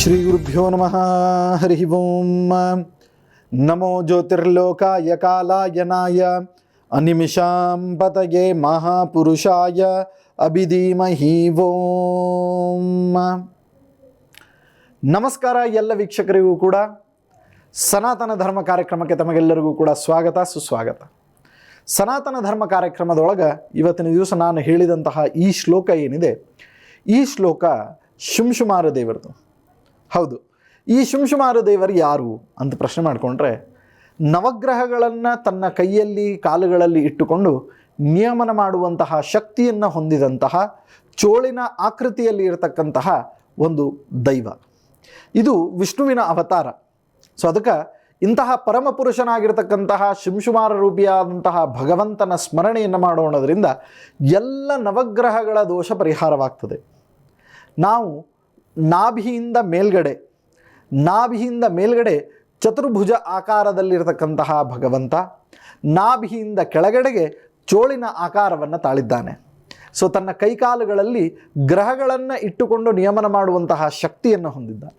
ಶ್ರೀ ಗುರುಭ್ಯೋ ನಮಃ. ಹರಿ ಓಂ. ನಮೋ ಜ್ಯೋತಿರ್ಲೋಕಾಯ ಕಾಲಾಯನಾಯ ಅನಿಮಿಷಾಂ ಪತಯೇ ಮಹಾಪುರುಷಾಯ ಅಭಿಧೀಮಹಿ ಓಂ. ನಮಸ್ಕಾರ ಎಲ್ಲ ವೀಕ್ಷಕರಿಗೂ ಕೂಡ ಸನಾತನ ಧರ್ಮ ಕಾರ್ಯಕ್ರಮಕ್ಕೆ ತಮಗೆಲ್ಲರಿಗೂ ಕೂಡ ಸ್ವಾಗತ ಸುಸ್ವಾಗತ. ಸನಾತನ ಧರ್ಮ ಕಾರ್ಯಕ್ರಮದೊಳಗೆ ಇವತ್ತಿನ ದಿವಸ ನಾನು ಹೇಳಿದಂತಹ ಈ ಶ್ಲೋಕ ಏನಿದೆ, ಈ ಶ್ಲೋಕ ಶುಂಶುಮಾರ ದೇವರದು. ಹೌದು, ಈ ಶುಂಶುಮಾರ ದೇವರು ಯಾರು ಅಂತ ಪ್ರಶ್ನೆ ಮಾಡಿಕೊಂಡ್ರೆ, ನವಗ್ರಹಗಳನ್ನು ತನ್ನ ಕೈಯಲ್ಲಿ ಕಾಲುಗಳಲ್ಲಿ ಇಟ್ಟುಕೊಂಡು ನಿಯಮನ ಮಾಡುವಂತಹ ಶಕ್ತಿಯನ್ನು ಹೊಂದಿದಂತಹ ಚೋಳಿನ ಆಕೃತಿಯಲ್ಲಿ ಇರತಕ್ಕಂತಹ ಒಂದು ದೈವ. ಇದು ವಿಷ್ಣುವಿನ ಅವತಾರ. ಸೊ ಅದಕ್ಕೆ ಇಂತಹ ಪರಮಪುರುಷನಾಗಿರ್ತಕ್ಕಂತಹ ಶುಂಶುಮಾರ ರೂಪಿಯಾದಂತಹ ಭಗವಂತನ ಸ್ಮರಣೆಯನ್ನು ಮಾಡೋಣದ್ರಿಂದ ಎಲ್ಲ ನವಗ್ರಹಗಳ ದೋಷ ಪರಿಹಾರವಾಗ್ತದೆ. ನಾವು ನಾಭಿಯಿಂದ ಮೇಲ್ಗಡೆ ಚತುರ್ಭುಜ ಆಕಾರದಲ್ಲಿರತಕ್ಕಂತಹ ಭಗವಂತ ನಾಭಿಯಿಂದ ಕೆಳಗಡೆಗೆ ಚೋಳಿನ ಆಕಾರವನ್ನು ತಾಳಿದ್ದಾನೆ. ಸೊ ತನ್ನ ಕೈಕಾಲುಗಳಲ್ಲಿ ಗ್ರಹಗಳನ್ನು ಇಟ್ಟುಕೊಂಡು ನಿಯಮನ ಮಾಡುವಂತಹ ಶಕ್ತಿಯನ್ನು ಹೊಂದಿದ್ದಾನೆ.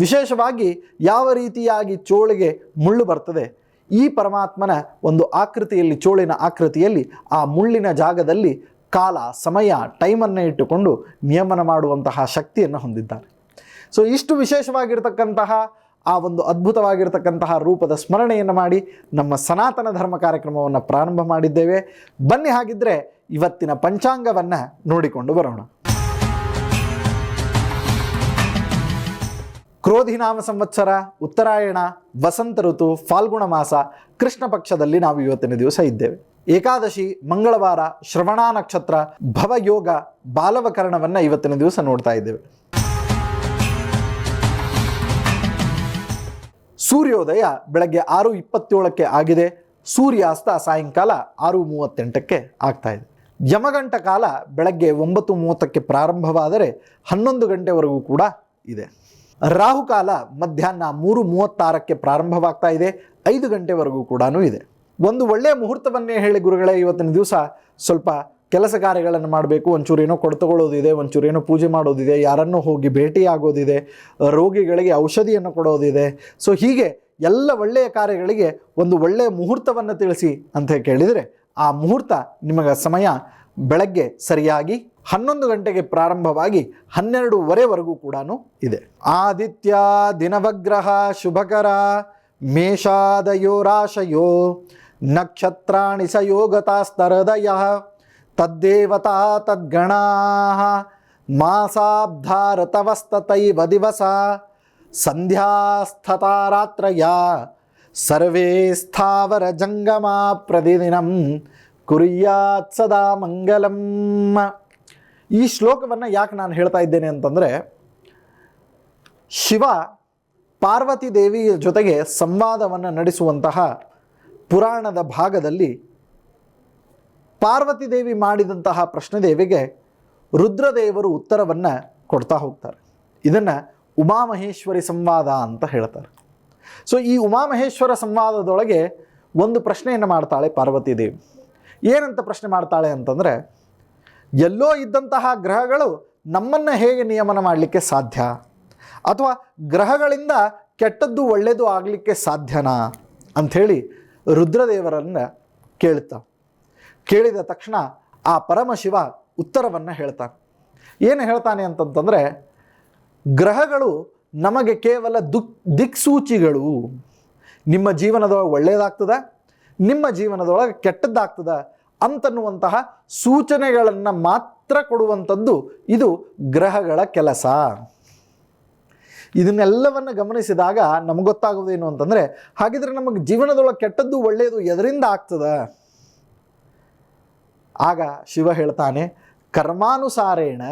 ವಿಶೇಷವಾಗಿ ಯಾವ ರೀತಿಯಾಗಿ ಚೋಳಿಗೆ ಮುಳ್ಳು ಬರ್ತದೆ, ಈ ಪರಮಾತ್ಮನ ಒಂದು ಆಕೃತಿಯಲ್ಲಿ, ಚೋಳಿನ ಆಕೃತಿಯಲ್ಲಿ ಆ ಮುಳ್ಳಿನ ಜಾಗದಲ್ಲಿ ಕಾಲ, ಸಮಯ, ಟೈಮನ್ನು ಇಟ್ಟುಕೊಂಡು ನಿಯಮನ ಮಾಡುವಂತಹ ಶಕ್ತಿಯನ್ನು ಹೊಂದಿದ್ದಾನೆ. ಸೊ ಇಷ್ಟು ವಿಶೇಷವಾಗಿರ್ತಕ್ಕಂತಹ ಆ ಒಂದು ಅದ್ಭುತವಾಗಿರ್ತಕ್ಕಂತಹ ರೂಪದ ಸ್ಮರಣೆಯನ್ನು ಮಾಡಿ ನಮ್ಮ ಸನಾತನ ಧರ್ಮ ಕಾರ್ಯಕ್ರಮವನ್ನು ಪ್ರಾರಂಭ ಮಾಡಿದ್ದೇವೆ. ಬನ್ನಿ ಹಾಗಿದ್ರೆ ಇವತ್ತಿನ ಪಂಚಾಂಗವನ್ನು ನೋಡಿಕೊಂಡು ಬರೋಣ. ಕ್ರೋಧಿನಾಮ ಸಂವತ್ಸರ, ಉತ್ತರಾಯಣ, ವಸಂತ ಋತು, ಫಾಲ್ಗುಣ ಮಾಸ, ಕೃಷ್ಣ ಪಕ್ಷದಲ್ಲಿ ನಾವು ಇವತ್ತಿನ ದಿವಸ ಇದ್ದೇವೆ. ಏಕಾದಶಿ, ಮಂಗಳವಾರ, ಶ್ರವಣ ನಕ್ಷತ್ರ, ಭವಯೋಗ, ಬಾಲವಕರಣವನ್ನು ಇವತ್ತಿನ ದಿವಸ ನೋಡ್ತಾ ಇದ್ದೇವೆ. ಸೂರ್ಯೋದಯ ಬೆಳಗ್ಗೆ 6:27 ಆಗಿದೆ. ಸೂರ್ಯಾಸ್ತ ಸಾಯಂಕಾಲ 6:38 ಆಗ್ತಾ ಇದೆ. ಯಮಗಂಟ ಕಾಲ ಬೆಳಗ್ಗೆ 9:30 ಪ್ರಾರಂಭವಾದರೆ 11 ಗಂಟೆವರೆಗೂ ಕೂಡ ಇದೆ. ರಾಹುಕಾಲ ಮಧ್ಯಾಹ್ನ 3:36 ಪ್ರಾರಂಭವಾಗ್ತಾ ಇದೆ, 5 ಗಂಟೆವರೆಗೂ ಕೂಡ ಇದೆ. ಒಂದು ಒಳ್ಳೆಯ ಮುಹೂರ್ತವನ್ನೇ ಹೇಳಿ ಗುರುಗಳೇ, ಇವತ್ತಿನ ದಿವಸ ಸ್ವಲ್ಪ ಕೆಲಸ ಕಾರ್ಯಗಳನ್ನು ಮಾಡಬೇಕು, ಒಂಚೂರೇನೋ ಕೊಡ್ತಗೊಳ್ಳೋದಿದೆ, ಒಂಚೂರೇನೋ ಪೂಜೆ ಮಾಡೋದಿದೆ, ಯಾರನ್ನೋ ಹೋಗಿ ಭೇಟಿಯಾಗೋದಿದೆ, ರೋಗಿಗಳಿಗೆ ಔಷಧಿಯನ್ನು ಕೊಡೋದಿದೆ. ಸೊ ಹೀಗೆ ಎಲ್ಲ ಒಳ್ಳೆಯ ಕಾರ್ಯಗಳಿಗೆ ಒಂದು ಒಳ್ಳೆಯ ಮುಹೂರ್ತವನ್ನು ತಿಳಿಸಿ ಅಂತ ಕೇಳಿದರೆ, ಆ ಮುಹೂರ್ತ ನಿಮಗೆ ಸಮಯ ಬೆಳಗ್ಗೆ ಸರಿಯಾಗಿ 11 ಗಂಟೆಗೆ ಪ್ರಾರಂಭವಾಗಿ 12:15ವರೆಗೂ ಕೂಡ ಇದೆ. ಆದಿತ್ಯ ದಿನವಗ್ರಹ ಶುಭಕರ ಮೇಷಾದಯೋ ರಾಶಯೋ ನಕ್ಷತ್ರಾಣಿ ಸಯೋಗತಾಸ್ತರದಯ ತದ್ದೇವತಾ ತದ್ಗಣಾ ಮಾಸಾಬ್ಧಾರತವಸ್ತತೈವ ದಿವಸ ಸಂಧ್ಯಾಸ್ಥತಾರಾತ್ರಯ ಸರ್ವೇ ಸ್ಥಾವರ ಜಂಗಮಾ ಪ್ರತಿದಿನಂ ಕುರ್ಯಾತ್ ಸದಾ ಮಂಗಲಂ. ಈ ಶ್ಲೋಕವನ್ನು ಯಾಕೆ ನಾನು ಹೇಳ್ತಾ ಇದ್ದೇನೆ ಅಂತಂದರೆ, ಶಿವ ಪಾರ್ವತಿ ದೇವಿಯ ಜೊತೆಗೆ ಸಂವಾದವನ್ನು ನಡೆಸುವಂತಹ ಪುರಾಣದ ಭಾಗದಲ್ಲಿ ಪಾರ್ವತಿ ದೇವಿ ಮಾಡಿದಂತಹ ಪ್ರಶ್ನೆ ದೇವಿಗೆ ರುದ್ರದೇವರು ಉತ್ತರವನ್ನು ಕೊಡ್ತಾ ಹೋಗ್ತಾರೆ. ಇದನ್ನು ಉಮಾಮಹೇಶ್ವರಿ ಸಂವಾದ ಅಂತ ಹೇಳ್ತಾರೆ. ಸೊ ಈ ಉಮಾಮಹೇಶ್ವರ ಸಂವಾದದೊಳಗೆ ಒಂದು ಪ್ರಶ್ನೆಯನ್ನು ಮಾಡ್ತಾಳೆ ಪಾರ್ವತಿ ದೇವಿ. ಏನಂತ ಪ್ರಶ್ನೆ ಮಾಡ್ತಾಳೆ ಅಂತಂದರೆ, ಎಲ್ಲೋ ಇದ್ದಂತಹ ಗ್ರಹಗಳು ನಮ್ಮನ್ನು ಹೇಗೆ ನಿಯಮನ ಮಾಡಲಿಕ್ಕೆ ಸಾಧ್ಯ, ಅಥವಾ ಗ್ರಹಗಳಿಂದ ಕೆಟ್ಟದ್ದು ಒಳ್ಳೆಯದು ಆಗಲಿಕ್ಕೆ ಸಾಧ್ಯನಾ ಅಂಥೇಳಿ ರುದ್ರದೇವರನ್ನು ಕೇಳ್ತಾನೆ. ಕೇಳಿದ ತಕ್ಷಣ ಆ ಪರಮಶಿವ ಉತ್ತರವನ್ನು ಹೇಳ್ತಾನೆ. ಏನು ಹೇಳ್ತಾನೆ ಅಂತಂತಂದರೆ, ಗ್ರಹಗಳು ನಮಗೆ ಕೇವಲ ದಿಕ್ಸೂಚಿಗಳು. ನಿಮ್ಮ ಜೀವನದೊಳಗೆ ಒಳ್ಳೆಯದಾಗ್ತದ, ನಿಮ್ಮ ಜೀವನದೊಳಗೆ ಕೆಟ್ಟದ್ದಾಗ್ತದ ಅಂತನ್ನುವಂತಹ ಸೂಚನೆಗಳನ್ನು ಮಾತ್ರ ಕೊಡುವಂಥದ್ದು ಇದು ಗ್ರಹಗಳ ಕೆಲಸ. ಇದನ್ನೆಲ್ಲವನ್ನು ಗಮನಿಸಿದಾಗ ನಮಗೆ ಗೊತ್ತಾಗೋದೇನು ಅಂತಂದರೆ, ಹಾಗಿದ್ರೆ ನಮಗೆ ಜೀವನದೊಳಗೆ ಕೆಟ್ಟದ್ದು ಒಳ್ಳೆಯದು ಎದರಿಂದ ಆಗ್ತದ? ಆಗ ಶಿವ ಹೇಳ್ತಾನೆ, ಕರ್ಮಾನುಸಾರೇಣ,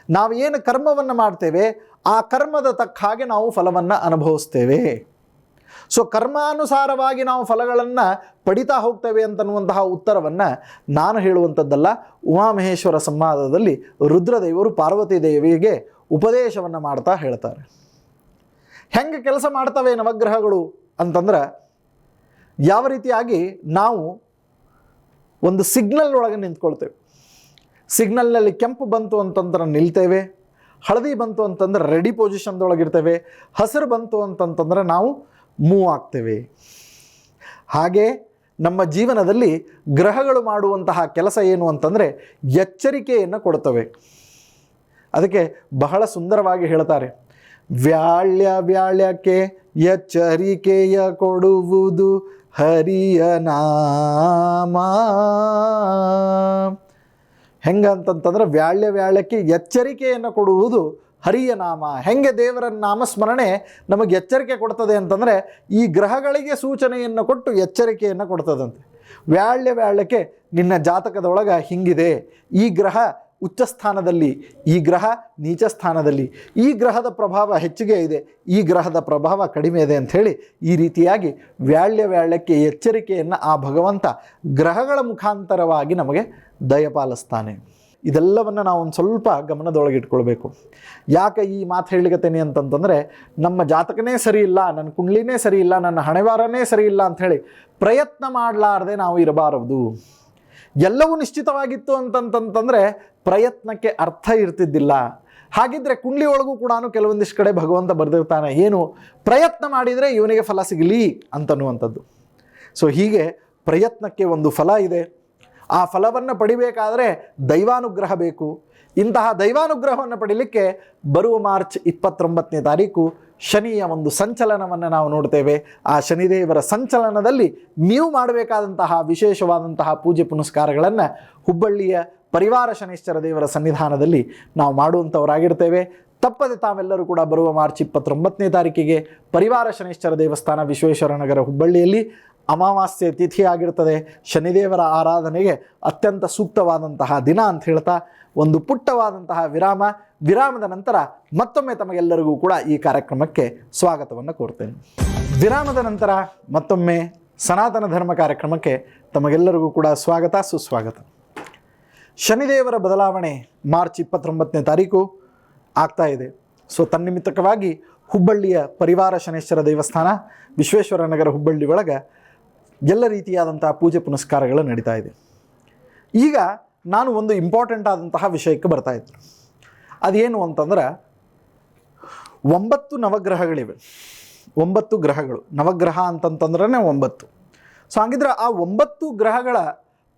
ನಾವು ಏನು ಕರ್ಮವನ್ನು ಮಾಡ್ತೇವೆ ಆ ಕರ್ಮದ ತಕ್ಕ ಹಾಗೆ ನಾವು ಫಲವನ್ನು ಅನುಭವಿಸ್ತೇವೆ. ಸೊ ಕರ್ಮಾನುಸಾರವಾಗಿ ನಾವು ಫಲಗಳನ್ನು ಪಡಿತಾ ಹೋಗ್ತೇವೆ ಅಂತನ್ನುವಂತಹ ಉತ್ತರವನ್ನು ನಾನು ಹೇಳುವಂಥದ್ದಲ್ಲ. ಉಮಾಮಹೇಶ್ವರ ಸಂವಾದದಲ್ಲಿ ರುದ್ರದೇವರು ಪಾರ್ವತಿ ದೇವಿಗೆ ಉಪದೇಶವನ್ನು ಮಾಡ್ತಾ ಹೇಳ್ತಾರೆ. ಹೆಂಗೆ ಕೆಲಸ ಮಾಡ್ತವೆ ನವಗ್ರಹಗಳು ಅಂತಂದ್ರೆ, ಯಾವ ರೀತಿಯಾಗಿ ನಾವು ಒಂದು ಸಿಗ್ನಲ್ ಒಳಗೆ ನಿಂತ್ಕೊಳ್ತೇವೆ. ಸಿಗ್ನಲ್ನಲ್ಲಿ ಕೆಂಪು ಬಂತು ಅಂತಂದ್ರೆ ನಿಲ್ತೇವೆ, ಹಳದಿ ಬಂತು ಅಂತಂದ್ರೆ ರೆಡಿ ಪೊಸಿಷನ್ದೊಳಗಿರ್ತೇವೆ, ಹಸಿರು ಬಂತು ಅಂತಂತಂದ್ರೆ ನಾವು ಮೂವ್ ಆಗ್ತೇವೆ. ಹಾಗೆ ನಮ್ಮ ಜೀವನದಲ್ಲಿ ಗ್ರಹಗಳು ಮಾಡುವಂತಹ ಕೆಲಸ ಏನು ಅಂತಂದರೆ ಎಚ್ಚರಿಕೆಯನ್ನು ಕೊಡ್ತವೆ. ಅದಕ್ಕೆ ಬಹಳ ಸುಂದರವಾಗಿ ಹೇಳ್ತಾರೆ, ವ್ಯಾಳ್ಯಕ್ಕೆ ಎಚ್ಚರಿಕೆಯ ಕೊಡುವುದು ಹರಿಯ ನಾಮ. ಹೆಂಗಂತಂತಂದ್ರೆ ವ್ಯಾಳ್ಯಕ್ಕೆ ಎಚ್ಚರಿಕೆಯನ್ನು ಕೊಡುವುದು ಹರಿಯ ನಾಮ. ಹೆಂಗೆ ದೇವರ ನಾಮಸ್ಮರಣೆ ನಮಗೆ ಎಚ್ಚರಿಕೆ ಕೊಡ್ತದೆ ಅಂತಂದರೆ ಈ ಗ್ರಹಗಳಿಗೆ ಸೂಚನೆಯನ್ನು ಕೊಟ್ಟು ಎಚ್ಚರಿಕೆಯನ್ನು ಕೊಡ್ತದಂತೆ. ವ್ಯಾಳ್ಯಕ್ಕೆ ನಿನ್ನ ಜಾತಕದೊಳಗೆ ಹಿಂಗಿದೆ, ಈ ಗ್ರಹ ಉಚ್ಚ ಸ್ಥಾನದಲ್ಲಿ, ಈ ಗ್ರಹ ನೀಚ ಸ್ಥಾನದಲ್ಲಿ, ಈ ಗ್ರಹದ ಪ್ರಭಾವ ಹೆಚ್ಚಿಗೆ ಇದೆ, ಈ ಗ್ರಹದ ಪ್ರಭಾವ ಕಡಿಮೆ ಇದೆ ಅಂಥೇಳಿ ಈ ರೀತಿಯಾಗಿ ವ್ಯಾಳ್ಯಕ್ಕೆ ಎಚ್ಚರಿಕೆಯನ್ನು ಆ ಭಗವಂತ ಗ್ರಹಗಳ ಮುಖಾಂತರವಾಗಿ ನಮಗೆ ದಯಪಾಲಿಸ್ತಾನೆ. ಇದೆಲ್ಲವನ್ನು ನಾವು ಒಂದು ಸ್ವಲ್ಪ ಗಮನದೊಳಗಿಟ್ಕೊಳ್ಬೇಕು. ಯಾಕೆ ಈ ಮಾತು ಹೇಳಿಕತ್ತೇನೆ ಅಂತಂತಂದರೆ, ನಮ್ಮ ಜಾತಕನೇ ಸರಿ ಇಲ್ಲ, ನನ್ನ ಕುಂಡ್ಲಿನೇ ಸರಿ ಇಲ್ಲ, ನನ್ನ ಹಣೆವಾರನೇ ಸರಿ ಇಲ್ಲ ಅಂಥೇಳಿ ಪ್ರಯತ್ನ ಮಾಡಲಾರದೆ ನಾವು ಇರಬಾರದು. ಎಲ್ಲವೂ ನಿಶ್ಚಿತವಾಗಿತ್ತು ಅಂತಂತಂದರೆ ಪ್ರಯತ್ನಕ್ಕೆ ಅರ್ಥ ಇರ್ತಿದ್ದಿಲ್ಲ. ಹಾಗಿದ್ರೆ ಕುಂಡ್ಲಿ ಒಳಗೂ ಕೂಡ ಕೆಲವೊಂದಿಷ್ಟು ಕಡೆ ಭಗವಂತ ಬರೆದಿರ್ತಾನೆ, ಏನು ಪ್ರಯತ್ನ ಮಾಡಿದರೆ ಇವನಿಗೆ ಫಲ ಸಿಗಲಿ ಅಂತನ್ನುವಂಥದ್ದು. ಸೊ ಹೀಗೆ ಪ್ರಯತ್ನಕ್ಕೆ ಒಂದು ಫಲ ಇದೆ. ಆ ಫಲವನ್ನು ಪಡಿಬೇಕಾದರೆ ದೈವಾನುಗ್ರಹ ಬೇಕು. ಇಂತಹ ದೈವಾನುಗ್ರಹವನ್ನು ಪಡೀಲಿಕ್ಕೆ ಬರುವ ಮಾರ್ಚ್ 29ನೇ ತಾರೀಕು ಶನಿಯ ಒಂದು ಸಂಚಲನವನ್ನು ನಾವು ನೋಡ್ತೇವೆ. ಆ ಶನಿದೇವರ ಸಂಚಲನದಲ್ಲಿ ನೀವು ಮಾಡಬೇಕಾದಂತಹ ವಿಶೇಷವಾದಂತಹ ಪೂಜೆ ಪುನಸ್ಕಾರಗಳನ್ನು ಹುಬ್ಬಳ್ಳಿಯ ಪರಿವಾರ ಶನೈಶ್ಚರ ದೇವರ ಸನ್ನಿಧಾನದಲ್ಲಿ ನಾವು ಮಾಡುವಂಥವರಾಗಿರ್ತೇವೆ. ತಪ್ಪದೆ ತಾವೆಲ್ಲರೂ ಕೂಡ ಬರುವ ಮಾರ್ಚ್ 29ನೇ ತಾರೀಕಿಗೆ ಪರಿವಾರ ಶನೈಶ್ಚರ ದೇವಸ್ಥಾನ, ವಿಶ್ವೇಶ್ವರ ನಗರ, ಹುಬ್ಬಳ್ಳಿಯಲ್ಲಿ ಅಮಾವಾಸ್ಯೆ ತಿಥಿ ಆಗಿರ್ತದೆ. ಶನಿದೇವರ ಆರಾಧನೆಗೆ ಅತ್ಯಂತ ಸೂಕ್ತವಾದಂತಹ ದಿನ ಅಂತ ಹೇಳ್ತಾ ಒಂದು ಪುಟ್ಟವಾದಂತಹ ವಿರಾಮದ ನಂತರ ಮತ್ತೊಮ್ಮೆ ತಮಗೆಲ್ಲರಿಗೂ ಕೂಡ ಈ ಕಾರ್ಯಕ್ರಮಕ್ಕೆ ಸ್ವಾಗತವನ್ನು ಕೋರ್ತೇನೆ. ವಿರಾಮದ ನಂತರ ಮತ್ತೊಮ್ಮೆ ಸನಾತನ ಧರ್ಮ ಕಾರ್ಯಕ್ರಮಕ್ಕೆ ತಮಗೆಲ್ಲರಿಗೂ ಕೂಡ ಸ್ವಾಗತ, ಸುಸ್ವಾಗತ. ಶನಿದೇವರ ಬದಲಾವಣೆ ಮಾರ್ಚ್ 29ನೇ ತಾರೀಕು ಆಗ್ತಾ ಇದೆ. ಸೊ ತನ್ನಿಮಿತ್ತಕವಾಗಿ ಹುಬ್ಬಳ್ಳಿಯ ಪರಿವಾರ ಶನೈಶ್ಚರ ದೇವಸ್ಥಾನ, ವಿಶ್ವೇಶ್ವರ ನಗರ, ಹುಬ್ಬಳ್ಳಿ ಒಳಗೆ ಎಲ್ಲ ರೀತಿಯಾದಂತಹ ಪೂಜೆ ಪುನಸ್ಕಾರಗಳು ನಡೀತಾ ಇದೆ. ಈಗ ನಾನು ಒಂದು ಇಂಪಾರ್ಟೆಂಟ್ ಆದಂತಹ ವಿಷಯಕ್ಕೆ ಬರ್ತಾ ಇದ್ದೆ. ಅದೇನು ಅಂತಂದ್ರೆ 9 ನವಗ್ರಹಗಳಿವೆ. 9 ಗ್ರಹಗಳು, ನವಗ್ರಹ ಅಂತಂತಂದ್ರೆ 9. ಸೊ ಹಾಗಿದ್ರೆ ಆ 9 ಗ್ರಹಗಳ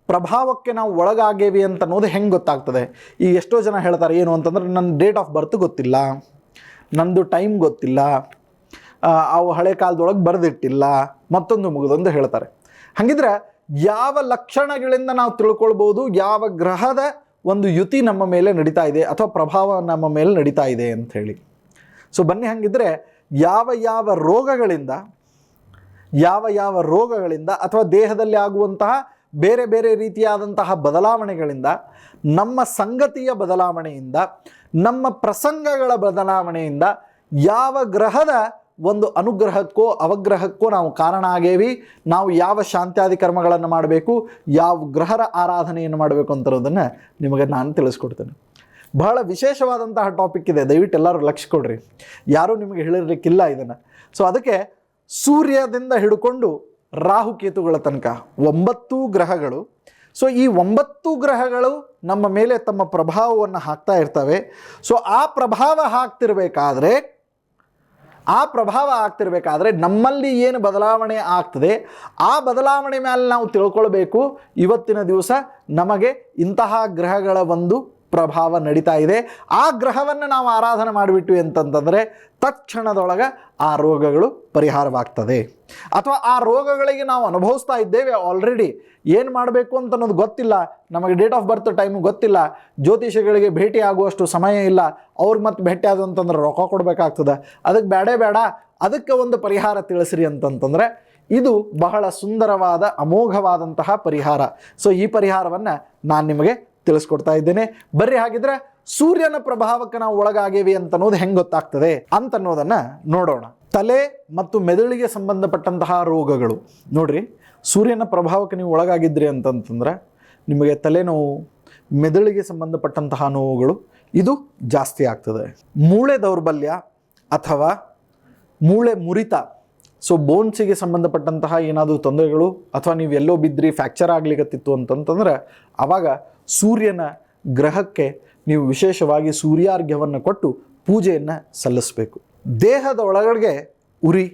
ಪ್ರಭಾವಕ್ಕೆ ನಾವು ಒಳಗಾಗೇವಿ ಅಂತ ಅನ್ನೋದು ಹೆಂಗೆ ಗೊತ್ತಾಗ್ತದೆ? ಈಗ ಎಷ್ಟೋ ಜನ ಹೇಳ್ತಾರೆ ಏನು ಅಂತಂದ್ರೆ, ನನ್ನ ಡೇಟ್ ಆಫ್ ಬರ್ತ್ ಗೊತ್ತಿಲ್ಲ, ನಂದು ಟೈಮ್ ಗೊತ್ತಿಲ್ಲ, ಅವು ಹಳೆ ಕಾಲದೊಳಗೆ ಬರೆದಿಟ್ಟಿಲ್ಲ, ಮತ್ತೊಂದು ಮುಗಿದೊಂದು ಹೇಳ್ತಾರೆ. ಹಾಗಿದ್ರೆ ಯಾವ ಲಕ್ಷಣಗಳಿಂದ ನಾವು ತಿಳ್ಕೊಳ್ಬೋದು ಯಾವ ಗ್ರಹದ ಒಂದು ಯುತಿ ನಮ್ಮ ಮೇಲೆ ನಡೀತಾ ಇದೆ ಅಥವಾ ಪ್ರಭಾವ ನಮ್ಮ ಮೇಲೆ ನಡೀತಾ ಇದೆ ಅಂಥೇಳಿ? ಸೊ ಬನ್ನಿ, ಹಾಗಿದ್ರೆ ಯಾವ ರೋಗಗಳಿಂದ ಅಥವಾ ದೇಹದಲ್ಲಿ ಆಗುವಂತಹ ಬೇರೆ ಬೇರೆ ರೀತಿಯಾದಂತಹ ಬದಲಾವಣೆಗಳಿಂದ, ನಮ್ಮ ಸಂಗತಿಯ ಬದಲಾವಣೆಯಿಂದ, ನಮ್ಮ ಪ್ರಸಂಗಗಳ ಬದಲಾವಣೆಯಿಂದ ಯಾವ ಗ್ರಹದ ಒಂದು ಅನುಗ್ರಹಕ್ಕೋ ಅವಗ್ರಹಕ್ಕೋ ನಾವು ಕಾರಣ ಆಗೇವಿ, ನಾವು ಯಾವ ಶಾಂತ್ಯಾದಿ ಕರ್ಮಗಳನ್ನು ಮಾಡಬೇಕು, ಯಾವ ಗ್ರಹರ ಆರಾಧನೆಯನ್ನು ಮಾಡಬೇಕು ಅಂತಿರೋದನ್ನು ನಿಮಗೆ ನಾನು ತಿಳಿಸ್ಕೊಡ್ತೇನೆ. ಬಹಳ ವಿಶೇಷವಾದಂತಹ ಟಾಪಿಕ್ ಇದೆ, ದಯವಿಟ್ಟು ಎಲ್ಲರೂ ಲಕ್ಷ್ಯ ಕೊಡ್ರಿ, ಯಾರೂ ನಿಮಗೆ ಹೇಳಿರಲಿಕ್ಕಿಲ್ಲ ಇದನ್ನು. ಸೊ ಅದಕ್ಕೆ ಸೂರ್ಯದಿಂದ ಹಿಡ್ಕೊಂಡು ರಾಹುಕೇತುಗಳ ತನಕ 9 ಗ್ರಹಗಳು. ಸೊ ಈ 9 ಗ್ರಹಗಳು ನಮ್ಮ ಮೇಲೆ ತಮ್ಮ ಪ್ರಭಾವವನ್ನು ಹಾಕ್ತಾ ಇರ್ತವೆ. ಸೊ ಆ ಪ್ರಭಾವ ಆಗ್ತಿರ್ಬೇಕಾದ್ರೆ ನಮ್ಮಲ್ಲಿ ಏನು ಬದಲಾವಣೆ ಆಗ್ತದೆ, ಆ ಬದಲಾವಣೆ ಮೇಲೆ ನಾವು ತಿಳ್ಕೊಳ್ಬೇಕು. ಇವತ್ತಿನ ದಿವಸ ನಮಗೆ ಇಂತಹ ಗ್ರಹಗಳ ಒಂದು ಪ್ರಭಾವ ನಡೀತಾ ಇದೆ, ಆ ಗ್ರಹವನ್ನು ನಾವು ಆರಾಧನೆ ಮಾಡಿಬಿಟ್ವಿ ಅಂತಂತಂದರೆ ತಕ್ಷಣದೊಳಗೆ ಆ ರೋಗಗಳು ಪರಿಹಾರವಾಗ್ತದೆ. ಅಥವಾ ಆ ರೋಗಗಳಿಗೆ ನಾವು ಅನುಭವಿಸ್ತಾ ಇದ್ದೇವೆ ಆಲ್ರೆಡಿ, ಏನು ಮಾಡಬೇಕು ಅಂತ ಅನ್ನೋದು ಗೊತ್ತಿಲ್ಲ, ನಮಗೆ ಡೇಟ್ ಆಫ್ ಬರ್ತ್ ಟೈಮು ಗೊತ್ತಿಲ್ಲ, ಜ್ಯೋತಿಷಿಗಳಿಗೆ ಭೇಟಿ ಆಗುವಷ್ಟು ಸಮಯ ಇಲ್ಲ, ಅವ್ರಿಗೆ ಮತ್ತೆ ಭೇಟಿ ಆದ ಅಂತಂದ್ರೆ ರೊಕ್ಕ ಕೊಡಬೇಕಾಗ್ತದೆ, ಅದಕ್ಕೆ ಬೇಡ ಅದಕ್ಕೆ ಒಂದು ಪರಿಹಾರ ತಿಳಿಸ್ರಿ ಅಂತಂತಂದರೆ ಇದು ಬಹಳ ಸುಂದರವಾದ ಅಮೋಘವಾದಂತಹ ಪರಿಹಾರ. ಸೊ ಈ ಪರಿಹಾರವನ್ನು ನಾನು ನಿಮಗೆ ತಿಳಿಸ್ಕೊಡ್ತಾ ಇದ್ದೇನೆ. ಬರ್ರಿ, ಹಾಗಿದ್ರೆ ಸೂರ್ಯನ ಪ್ರಭಾವಕ್ಕೆ ನಾವು ಒಳಗಾಗೇವಿ ಅಂತನ್ನೋದು ಹೆಂಗೆ ಗೊತ್ತಾಗ್ತದೆ ಅಂತನ್ನೋದನ್ನು ನೋಡೋಣ. ತಲೆ ಮತ್ತು ಮೆದುಳಿಗೆ ಸಂಬಂಧಪಟ್ಟಂತಹ ರೋಗಗಳು ನೋಡ್ರಿ, ಸೂರ್ಯನ ಪ್ರಭಾವಕ್ಕೆ ನೀವು ಒಳಗಾಗಿದ್ರಿ ಅಂತಂತಂದ್ರೆ ನಿಮಗೆ ತಲೆನೋವು, ಮೆದುಳಿಗೆ ಸಂಬಂಧಪಟ್ಟಂತಹ ನೋವುಗಳು ಇದು ಜಾಸ್ತಿ ಆಗ್ತದೆ. ಮೂಳೆ ದೌರ್ಬಲ್ಯ ಅಥವಾ ಮೂಳೆ ಮುರಿತ, ಸೊ ಬೋನ್ಸಿಗೆ ಸಂಬಂಧಪಟ್ಟಂತಹ ಏನಾದರೂ ತೊಂದರೆಗಳು, ಅಥವಾ ನೀವು ಎಲ್ಲೋ ಬಿದ್ದರೆ ಫ್ರ್ಯಾಕ್ಚರ್ ಆಗ್ಲಿಕ್ಕತ್ತಿತ್ತು ಅಂತಂತಂದ್ರೆ ಆವಾಗ ಸೂರ್ಯನ ಗ್ರಹಕ್ಕೆ ನೀವು ವಿಶೇಷವಾಗಿ ಸೂರ್ಯಾರ್ಘ್ಯವನ್ನು ಕೊಟ್ಟು ಪೂಜೆಯನ್ನು ಸಲ್ಲಿಸಬೇಕು. ದೇಹದ ಒಳಗಡೆ ಉರಿ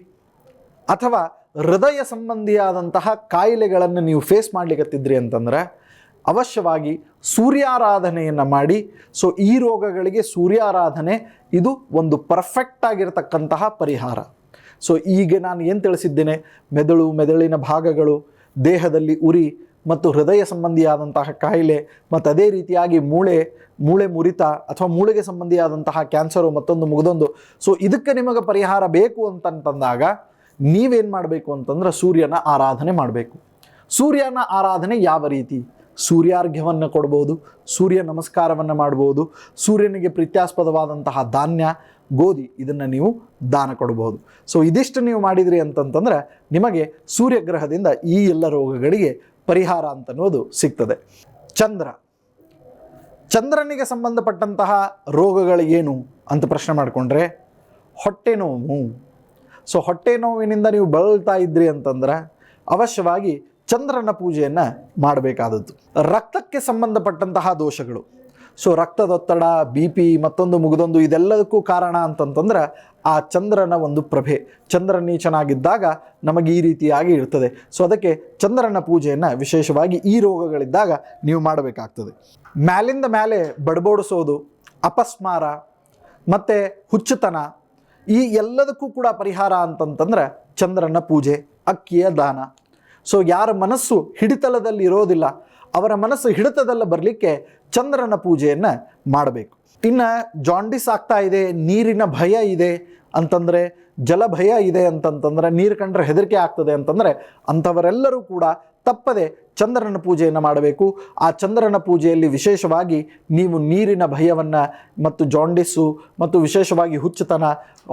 ಅಥವಾ ಹೃದಯ ಸಂಬಂಧಿಯಾದಂತಹ ಕಾಯಿಲೆಗಳನ್ನು ನೀವು ಫೇಸ್ ಮಾಡಲಿಕ್ಕತ್ತಿದ್ರಿ ಅಂತಂದರೆ ಅವಶ್ಯವಾಗಿ ಸೂರ್ಯಾರಾಧನೆಯನ್ನು ಮಾಡಿ. ಸೊ ಈ ರೋಗಗಳಿಗೆ ಸೂರ್ಯಾರಾಧನೆ ಇದು ಒಂದು ಪರ್ಫೆಕ್ಟ್ ಆಗಿರತಕ್ಕಂತಹ ಪರಿಹಾರ. ಸೊ ಈಗ ನಾನು ಏನು ತಿಳಿಸಿದ್ದೇನೆ, ಮೆದುಳಿನ ಭಾಗಗಳು, ದೇಹದಲ್ಲಿ ಉರಿ ಮತ್ತು ಹೃದಯ ಸಂಬಂಧಿಯಾದಂತಹ ಕಾಯಿಲೆ ಮತ್ತು ಅದೇ ರೀತಿಯಾಗಿ ಮೂಳೆ ಮುರಿತ ಅಥವಾ ಮೂಳೆಗೆ ಸಂಬಂಧಿಯಾದಂತಹ ಕ್ಯಾನ್ಸರು ಮತ್ತೊಂದು ಮುಗಿದೊಂದು. ಸೊ ಇದಕ್ಕೆ ನಿಮಗೆ ಪರಿಹಾರ ಬೇಕು ಅಂತಂದಾಗ ನೀವೇನು ಮಾಡಬೇಕು ಅಂತಂದ್ರೆ ಸೂರ್ಯನ ಆರಾಧನೆ ಮಾಡಬೇಕು. ಸೂರ್ಯನ ಆರಾಧನೆ ಯಾವ ರೀತಿ? ಸೂರ್ಯಾರ್ಘ್ಯವನ್ನು ಕೊಡ್ಬೋದು, ಸೂರ್ಯ ನಮಸ್ಕಾರವನ್ನು ಮಾಡ್ಬೋದು, ಸೂರ್ಯನಿಗೆ ಪ್ರೀತ್ಯಾಸ್ಪದವಾದಂತಹ ಧಾನ್ಯ, ಗೋಧಿ ಇದನ್ನು ನೀವು ದಾನ ಕೊಡಬಹುದು. ಸೊ ಇದಿಷ್ಟು ನೀವು ಮಾಡಿದ್ರಿ ಅಂತಂತಂದ್ರೆ ನಿಮಗೆ ಸೂರ್ಯಗ್ರಹದಿಂದ ಈ ಎಲ್ಲ ರೋಗಗಳಿಗೆ ಪರಿಹಾರ ಅಂತನ್ನೋದು ಸಿಗ್ತದೆ. ಚಂದ್ರನಿಗೆ ಸಂಬಂಧಪಟ್ಟಂತಹ ರೋಗಗಳು ಏನು ಅಂತ ಪ್ರಶ್ನೆ ಮಾಡಿಕೊಂಡ್ರೆ ಹೊಟ್ಟೆ ನೋವು. ಸೊ ಹೊಟ್ಟೆ ನೋವಿನಿಂದ ನೀವು ಬಳಲ್ತಾ ಇದ್ರಿ ಅಂತಂದ್ರೆ ಅವಶ್ಯವಾಗಿ ಚಂದ್ರನ ಪೂಜೆಯನ್ನು ಮಾಡಬೇಕಾದದ್ದು. ರಕ್ತಕ್ಕೆ ಸಂಬಂಧಪಟ್ಟಂತಹ ದೋಷಗಳು, ಸೊ ರಕ್ತದೊತ್ತಡ, BP ಮತ್ತೊಂದು ಮುಗಿದೊಂದು ಇದೆಲ್ಲದಕ್ಕೂ ಕಾರಣ ಅಂತಂತಂದ್ರೆ ಆ ಚಂದ್ರನ ಒಂದು ಪ್ರಭೆ. ಚಂದ್ರ ನೀಚನಾಗಿದ್ದಾಗ ನಮಗೆ ಈ ರೀತಿಯಾಗಿ ಇರ್ತದೆ. ಸೊ ಅದಕ್ಕೆ ಚಂದ್ರನ ಪೂಜೆಯನ್ನು ವಿಶೇಷವಾಗಿ ಈ ರೋಗಗಳಿದ್ದಾಗ ನೀವು ಮಾಡಬೇಕಾಗ್ತದೆ. ಮ್ಯಾಲಿಂದ ಮೇಲೆ ಬಡಬೋಡಿಸೋದು, ಅಪಸ್ಮಾರ ಮತ್ತು ಹುಚ್ಚುತನ ಈ ಎಲ್ಲದಕ್ಕೂ ಕೂಡ ಪರಿಹಾರ ಅಂತಂತಂದ್ರೆ ಚಂದ್ರನ ಪೂಜೆ, ಅಕ್ಕಿಯ ದಾನ. ಸೊ ಯಾರ ಮನಸ್ಸು ಹಿಡಿತಲದಲ್ಲಿ ಇರೋದಿಲ್ಲ ಅವರ ಮನಸ್ಸು ಹಿಡಿತದಲ್ಲ ಬರಲಿಕ್ಕೆ ಚಂದ್ರನ ಪೂಜೆಯನ್ನು ಮಾಡಬೇಕು. ಇನ್ನು ಜಾಂಡಿಸ್ ಆಗ್ತಾ ಇದೆ, ನೀರಿನ ಭಯ ಇದೆ ಅಂತಂದರೆ, ಜಲ ಭಯ ಇದೆ ಅಂತಂತಂದರೆ, ನೀರು ಕಂಡ್ರೆ ಹೆದರಿಕೆ ಆಗ್ತದೆ ಅಂತಂದರೆ ಅಂಥವರೆಲ್ಲರೂ ಕೂಡ ತಪ್ಪದೆ ಚಂದ್ರನ ಪೂಜೆಯನ್ನು ಮಾಡಬೇಕು. ಆ ಚಂದ್ರನ ಪೂಜೆಯಲ್ಲಿ ವಿಶೇಷವಾಗಿ ನೀವು ನೀರಿನ ಭಯವನ್ನು ಮತ್ತು ಜಾಂಡಿಸ್ಸು ಮತ್ತು ವಿಶೇಷವಾಗಿ ಹುಚ್ಚುತನ,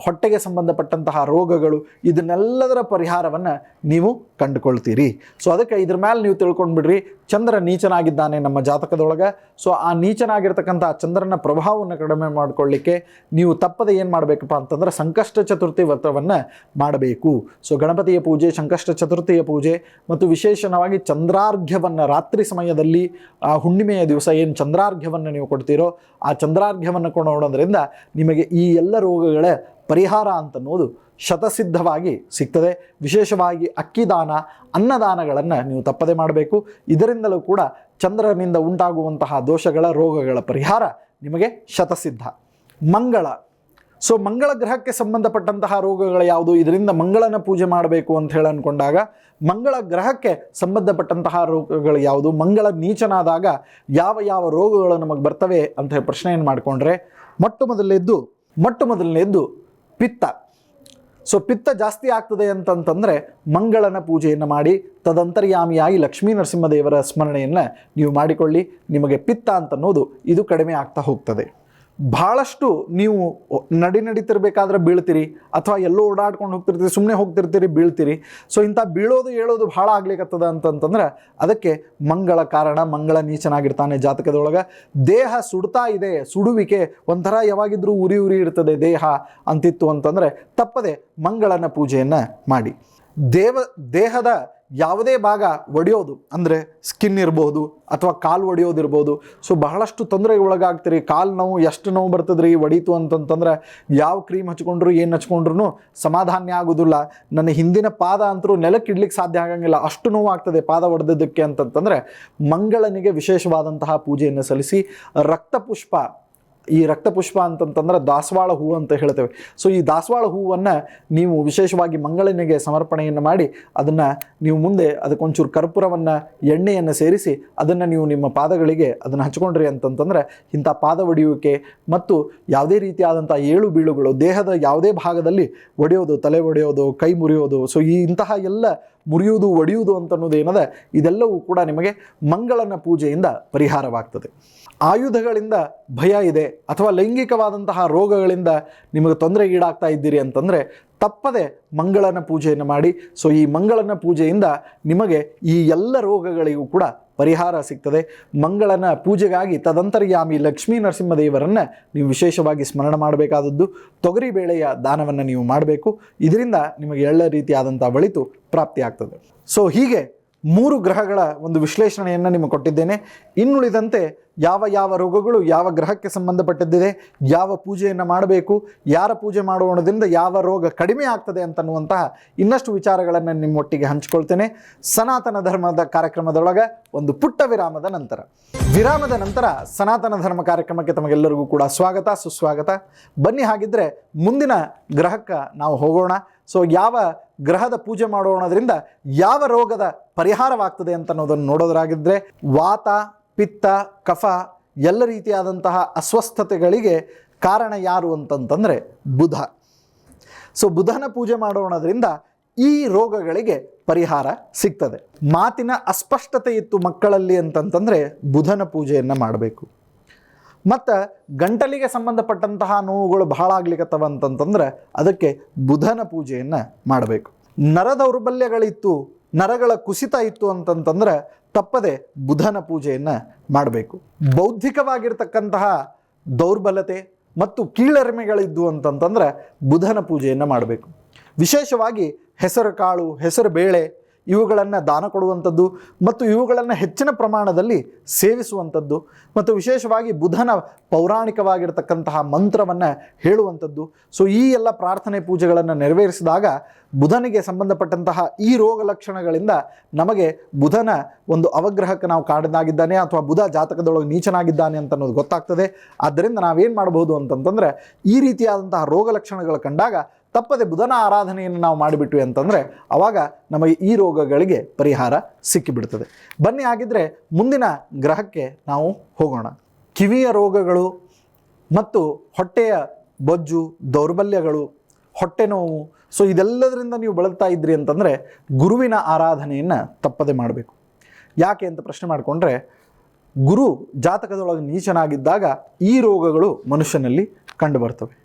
ಹೊಟ್ಟೆಗೆ ಸಂಬಂಧಪಟ್ಟಂತಹ ರೋಗಗಳು ಇದನ್ನೆಲ್ಲದರ ಪರಿಹಾರವನ್ನು ನೀವು ಕಂಡುಕೊಳ್ತೀರಿ. ಸೊ ಅದಕ್ಕೆ ಇದ್ರ ಮೇಲೆ ನೀವು ತಿಳ್ಕೊಂಡ್ಬಿಡ್ರಿ ಚಂದ್ರ ನೀಚನಾಗಿದ್ದಾನೆ ನಮ್ಮ ಜಾತಕದೊಳಗೆ. ಸೊ ಆ ನೀಚನಾಗಿರ್ತಕ್ಕಂಥ ಚಂದ್ರನ ಪ್ರಭಾವವನ್ನು ಕಡಿಮೆ ಮಾಡಿಕೊಳ್ಳಿಕ್ಕೆ ನೀವು ತಪ್ಪದೆ ಏನು ಮಾಡಬೇಕಪ್ಪ ಅಂತಂದ್ರೆ ಸಂಕಷ್ಟ ಚತುರ್ಥಿ ವ್ರತವನ್ನು ಮಾಡಬೇಕು. ಸೊ ಗಣಪತಿಯ ಪೂಜೆ, ಸಂಕಷ್ಟ ಚತುರ್ಥಿಯ ಪೂಜೆ ಮತ್ತು ವಿಶೇಷವಾಗಿ ಚಂದ್ರಾರ್ಘ್ಯವನ್ನು ರಾತ್ರಿ ಸಮಯದಲ್ಲಿ ಆ ಹುಣ್ಣಿಮೆಯ ದಿವಸ ಏನು ಚಂದ್ರಾರ್ಘ್ಯವನ್ನು ನೀವು ಕೊಡ್ತೀರೋ ಆ ಚಂದ್ರಾರ್ಘ್ಯವನ್ನು ಕೊಡೋದ್ರಿಂದ ನಿಮಗೆ ಈ ಎಲ್ಲ ರೋಗಗಳ ಪರಿಹಾರ ಅಂತನ್ನೋದು ಶತಸಿದ್ಧವಾಗಿ ಸಿಗ್ತದೆ. ವಿಶೇಷವಾಗಿ ಅಕ್ಕಿದಾನ, ಅನ್ನದಾನಗಳನ್ನು ನೀವು ತಪ್ಪದೆ ಮಾಡಬೇಕು. ಇದರಿಂದಲೂ ಕೂಡ ಚಂದ್ರನಿಂದ ಉಂಟಾಗುವಂತಹ ದೋಷಗಳ, ರೋಗಗಳ ಪರಿಹಾರ ನಿಮಗೆ ಶತಸಿದ್ಧ. ಸೊ ಮಂಗಳ ಗ್ರಹಕ್ಕೆ ಸಂಬಂಧಪಟ್ಟಂತಹ ರೋಗಗಳು ಯಾವುದು? ಇದರಿಂದ ಮಂಗಳನ ಪೂಜೆ ಮಾಡಬೇಕು ಅಂತ ಹೇಳಿ ಅಂದ್ಕೊಂಡಾಗ ಮಂಗಳ ಗ್ರಹಕ್ಕೆ ಸಂಬಂಧಪಟ್ಟಂತಹ ರೋಗಗಳು ಯಾವುದು? ಮಂಗಳ ನೀಚನಾದಾಗ ಯಾವ ರೋಗಗಳು ನಮಗೆ ಬರ್ತವೆ ಅಂತ ಹೇಳಿ ಪ್ರಶ್ನೆಯನ್ನು ಮಾಡಿಕೊಂಡ್ರೆ ಮೊಟ್ಟ ಮೊದಲನೇದ್ದು ಪಿತ್ತ. ಸೊ ಪಿತ್ತ ಜಾಸ್ತಿ ಆಗ್ತದೆ ಅಂತಂತಂದರೆ ಮಂಗಳನ ಪೂಜೆಯನ್ನು ಮಾಡಿ ತದಂತರ್ಯಾಮಿಯಾಗಿ ಲಕ್ಷ್ಮೀ ನರಸಿಂಹದೇವರ ಸ್ಮರಣೆಯನ್ನು ನೀವು ಮಾಡಿಕೊಳ್ಳಿ. ನಿಮಗೆ ಪಿತ್ತ ಅಂತನ್ನೋದು ಇದು ಕಡಿಮೆ ಆಗ್ತಾ ಹೋಗ್ತದೆ. ಭಾಳಷ್ಟು ನೀವು ನಡಿತಿರ್ಬೇಕಾದ್ರೆ ಬೀಳ್ತೀರಿ ಅಥವಾ ಎಲ್ಲೋ ಓಡಾಡ್ಕೊಂಡು ಹೋಗ್ತಿರ್ತೀರಿ, ಸುಮ್ಮನೆ ಹೋಗ್ತಿರ್ತೀರಿ, ಬೀಳ್ತೀರಿ. ಸೊ ಇಂಥ ಬೀಳೋದು ಹೇಳೋದು ಭಾಳ ಆಗ್ಲಿಕ್ಕತ್ತದ ಅಂತಂತಂದ್ರೆ ಅದಕ್ಕೆ ಮಂಗಳ ಕಾರಣ. ಮಂಗಳ ನೀಚನಾಗಿರ್ತಾನೆ ಜಾತಕದೊಳಗೆ. ದೇಹ ಸುಡ್ತಾ ಇದೆ, ಸುಡುವಿಕೆ ಒಂಥರ ಯಾವಾಗಿದ್ರೂ ಉರಿ ಇರ್ತದೆ ದೇಹ ಅಂತಿತ್ತು ಅಂತಂದರೆ ತಪ್ಪದೆ ಮಂಗಳನ ಪೂಜೆಯನ್ನು ಮಾಡಿ. ದೇಹದ ಯಾವುದೇ ಭಾಗ ಒಡೆಯೋದು ಅಂದರೆ ಸ್ಕಿನ್ ಇರ್ಬೋದು ಅಥವಾ ಕಾಲು ಒಡೆಯೋದಿರ್ಬೋದು. ಸೊ ಬಹಳಷ್ಟು ತೊಂದರೆಗೆ ಒಳಗಾಗ್ತೀರಿ. ಕಾಲು ನೋವು ಎಷ್ಟು ನೋವು ಬರ್ತದ್ರಿ ಒಡೀತು ಅಂತಂತಂದ್ರೆ ಯಾವ ಕ್ರೀಮ್ ಹಚ್ಕೊಂಡ್ರು ಏನು ಹಚ್ಕೊಂಡ್ರು ಸಮಾಧಾನ ಆಗೋದಿಲ್ಲ. ನನ್ನ ಹಿಂದಿನ ಪಾದ ಅಂತರೂ ನೆಲಕ್ಕೆ ಇಡ್ಲಿಕ್ಕೆ ಸಾಧ್ಯ ಆಗಂಗಿಲ್ಲ, ಅಷ್ಟು ನೋವು ಆಗ್ತದೆ ಪಾದ ಒಡೆದದ್ದಕ್ಕೆ ಅಂತಂತಂದರೆ ಮಂಗಳನಿಗೆ ವಿಶೇಷವಾದಂತಹ ಪೂಜೆಯನ್ನು ಸಲ್ಲಿಸಿ ರಕ್ತಪುಷ್ಪ ಅಂತಂತಂದ್ರೆ ದಾಸವಾಳ ಹೂವು ಅಂತ ಹೇಳ್ತೇವೆ. ಸೊ ಈ ದಾಸವಾಳ ಹೂವನ್ನು ನೀವು ವಿಶೇಷವಾಗಿ ಮಂಗಳನಿಗೆ ಸಮರ್ಪಣೆಯನ್ನು ಮಾಡಿ ಅದನ್ನು ನೀವು ಮುಂದೆ ಅದಕ್ಕೊಂಚೂರು ಕರ್ಪೂರವನ್ನು, ಎಣ್ಣೆಯನ್ನು ಸೇರಿಸಿ ಅದನ್ನು ನೀವು ನಿಮ್ಮ ಪಾದಗಳಿಗೆ ಅದನ್ನು ಹಚ್ಕೊಂಡ್ರಿ ಅಂತಂತಂದ್ರೆ ಇಂಥ ಪಾದ ಒಡೆಯುವಿಕೆ ಮತ್ತು ಯಾವುದೇ ರೀತಿಯಾದಂಥ ಏಳು ಬೀಳುಗಳು, ದೇಹದ ಯಾವುದೇ ಭಾಗದಲ್ಲಿ ಒಡೆಯೋದು, ತಲೆ ಒಡೆಯೋದು, ಕೈ ಮುರಿಯೋದು, ಸೊ ಇಂತಹ ಎಲ್ಲ ಮುರಿಯುವುದು, ಒಡೆಯುವುದು ಅಂತನ್ನೋದು ಏನದ ಇದೆಲ್ಲವೂ ಕೂಡ ನಿಮಗೆ ಮಂಗಳನ ಪೂಜೆಯಿಂದ ಪರಿಹಾರವಾಗ್ತದೆ. ಆಯುಧಗಳಿಂದ ಭಯ ಇದೆ ಅಥವಾ ಲೈಂಗಿಕವಾದಂತಹ ರೋಗಗಳಿಂದ ನಿಮಗೆ ತೊಂದರೆಗೀಡಾಗ್ತಾ ಇದ್ದೀರಿ ಅಂತಂದರೆ ತಪ್ಪದೆ ಮಂಗಳನ ಪೂಜೆಯನ್ನು ಮಾಡಿ. ಸೊ ಈ ಮಂಗಳನ ಪೂಜೆಯಿಂದ ನಿಮಗೆ ಈ ಎಲ್ಲ ರೋಗಗಳಿಗೂ ಕೂಡ ಪರಿಹಾರ ಸಿಗ್ತದೆ. ಮಂಗಳನ ಪೂಜೆಗಾಗಿ ತದಂತರ್ಯಾಮಿ ಲಕ್ಷ್ಮೀ ನರಸಿಂಹದೇವರನ್ನು ನೀವು ವಿಶೇಷವಾಗಿ ಸ್ಮರಣೆ ಮಾಡಬೇಕಾದದ್ದು. ತೊಗರಿಬೇಳೆಯ ದಾನವನ್ನು ನೀವು ಮಾಡಬೇಕು. ಇದರಿಂದ ನಿಮಗೆ ಎಲ್ಲ ರೀತಿಯಾದಂಥ ಒಳಿತು ಪ್ರಾಪ್ತಿಯಾಗ್ತದೆ. ಸೊ ಹೀಗೆ 3 ಗ್ರಹಗಳ ಒಂದು ವಿಶ್ಲೇಷಣೆಯನ್ನು ನಿಮಗೆ ಕೊಟ್ಟಿದ್ದೇನೆ. ಇನ್ನುಳಿದಂತೆ ಯಾವ ಯಾವ ರೋಗಗಳು ಯಾವ ಗ್ರಹಕ್ಕೆ ಸಂಬಂಧಪಟ್ಟಿದ್ದಿದೆ, ಯಾವ ಪೂಜೆಯನ್ನು ಮಾಡಬೇಕು, ಯಾರ ಪೂಜೆ ಮಾಡೋದ್ರಿಂದ ಯಾವ ರೋಗ ಕಡಿಮೆ ಆಗ್ತದೆ ಅಂತನ್ನುವಂತಹ ಇನ್ನಷ್ಟು ವಿಚಾರಗಳನ್ನು ನಿಮ್ಮೊಟ್ಟಿಗೆ ಹಂಚಿಕೊಳ್ತೇನೆ. ಸನಾತನ ಧರ್ಮದ ಕಾರ್ಯಕ್ರಮದೊಳಗೆ ಒಂದು ಪುಟ್ಟ ವಿರಾಮದ ನಂತರ ಸನಾತನ ಧರ್ಮ ಕಾರ್ಯಕ್ರಮಕ್ಕೆ ತಮಗೆಲ್ಲರಿಗೂ ಕೂಡ ಸ್ವಾಗತ ಸುಸ್ವಾಗತ. ಬನ್ನಿ, ಹಾಗಿದ್ರೆ ಮುಂದಿನ ಗ್ರಹಕ್ಕೆ ನಾವು ಹೋಗೋಣ. ಸೊ ಯಾವ ಗ್ರಹದ ಪೂಜೆ ಮಾಡೋಣದ್ರಿಂದ ಯಾವ ರೋಗದ ಪರಿಹಾರವಾಗ್ತದೆ ಅಂತ ಅನ್ನೋದನ್ನು ನೋಡೋದ್ರಾಗಿದ್ದರೆ, ವಾತ ಪಿತ್ತ ಕಫ ಎಲ್ಲ ರೀತಿಯಾದಂತಹ ಅಸ್ವಸ್ಥತೆಗಳಿಗೆ ಕಾರಣ ಯಾರು ಅಂತಂತಂದರೆ ಬುಧ. ಸೊ ಬುಧನ ಪೂಜೆ ಮಾಡೋಣದ್ರಿಂದ ಈ ರೋಗಗಳಿಗೆ ಪರಿಹಾರ ಸಿಗ್ತದೆ. ಮಾತಿನ ಅಸ್ಪಷ್ಟತೆ ಇತ್ತು ಮಕ್ಕಳಲ್ಲಿ ಅಂತಂತಂದರೆ ಬುಧನ ಪೂಜೆಯನ್ನು ಮಾಡಬೇಕು. ಮತ್ತು ಗಂಟಲಿಗೆ ಸಂಬಂಧಪಟ್ಟಂತಹ ನೋವುಗಳು ಬಹಳ ಆಗ್ಲಿಕ್ಕತ್ತವ ಅಂತಂತಂದ್ರೆ ಅದಕ್ಕೆ ಬುಧನ ಪೂಜೆಯನ್ನು ಮಾಡಬೇಕು. ನರ ದೌರ್ಬಲ್ಯಗಳಿತ್ತು, ನರಗಳ ಕುಸಿತ ಇತ್ತು ಅಂತಂತಂದ್ರೆ ತಪ್ಪದೆ ಬುಧನ ಪೂಜೆಯನ್ನು ಮಾಡಬೇಕು. ಬೌದ್ಧಿಕವಾಗಿರ್ತಕ್ಕಂತಹ ದೌರ್ಬಲತೆ ಮತ್ತು ಕೀಳರಿಮೆಗಳಿದ್ದು ಅಂತಂತಂದ್ರೆ ಬುಧನ ಪೂಜೆಯನ್ನು ಮಾಡಬೇಕು. ವಿಶೇಷವಾಗಿ ಹೆಸರು ಕಾಳು, ಹೆಸರು ಬೇಳೆ ಇವುಗಳನ್ನು ದಾನ ಕೊಡುವಂಥದ್ದು ಮತ್ತು ಇವುಗಳನ್ನು ಹೆಚ್ಚಿನ ಪ್ರಮಾಣದಲ್ಲಿ ಸೇವಿಸುವಂಥದ್ದು ಮತ್ತು ವಿಶೇಷವಾಗಿ ಬುಧನ ಪೌರಾಣಿಕವಾಗಿರ್ತಕ್ಕಂತಹ ಮಂತ್ರವನ್ನು ಹೇಳುವಂಥದ್ದು. ಸೊ ಈ ಎಲ್ಲ ಪ್ರಾರ್ಥನೆ ಪೂಜೆಗಳನ್ನು ನೆರವೇರಿಸಿದಾಗ ಬುಧನಿಗೆ ಸಂಬಂಧಪಟ್ಟಂತಹ ಈ ರೋಗ ಲಕ್ಷಣಗಳಿಂದ ನಮಗೆ ಬುಧನ ಒಂದು ಅವಗ್ರಹಕ್ಕೆ ನಾವು ಕಾರಣನಾಗಿದ್ದಾನೆ ಅಥವಾ ಬುಧ ಜಾತಕದೊಳಗೆ ನೀಚನಾಗಿದ್ದಾನೆ ಅಂತ ಅನ್ನೋದು ಗೊತ್ತಾಗ್ತದೆ. ಆದ್ದರಿಂದ ನಾವೇನು ಮಾಡಬಹುದು ಅಂತಂತಂದರೆ ಈ ರೀತಿಯಾದಂತಹ ರೋಗ ಲಕ್ಷಣಗಳು ಕಂಡಾಗ ತಪ್ಪದೆ ಬುಧನ ಆರಾಧನೆಯನ್ನು ನಾವು ಮಾಡಿಬಿಟ್ವಿ ಅಂತಂದರೆ ಆವಾಗ ನಮಗೆ ಈ ರೋಗಗಳಿಗೆ ಪರಿಹಾರ ಸಿಕ್ಕಿಬಿಡ್ತದೆ. ಬನ್ನಿ, ಆಗಿದ್ದರೆ ಮುಂದಿನ ಗ್ರಹಕ್ಕೆ ನಾವು ಹೋಗೋಣ. ಕಿವಿಯ ರೋಗಗಳು ಮತ್ತು ಹೊಟ್ಟೆಯ ಬೊಜ್ಜು, ದೌರ್ಬಲ್ಯಗಳು, ಹೊಟ್ಟೆ ನೋವು, ಸೊ ಇದೆಲ್ಲದರಿಂದ ನೀವು ಬಳಲ್ತಾ ಇದ್ರಿ ಅಂತಂದರೆ ಗುರುವಿನ ಆರಾಧನೆಯನ್ನು ತಪ್ಪದೆ ಮಾಡಬೇಕು. ಯಾಕೆ ಅಂತ ಪ್ರಶ್ನೆ ಮಾಡಿಕೊಂಡ್ರೆ, ಗುರು ಜಾತಕದೊಳಗೆ ನೀಚನಾಗಿದ್ದಾಗ ಈ ರೋಗಗಳು ಮನುಷ್ಯನಲ್ಲಿ ಕಂಡುಬರ್ತವೆ.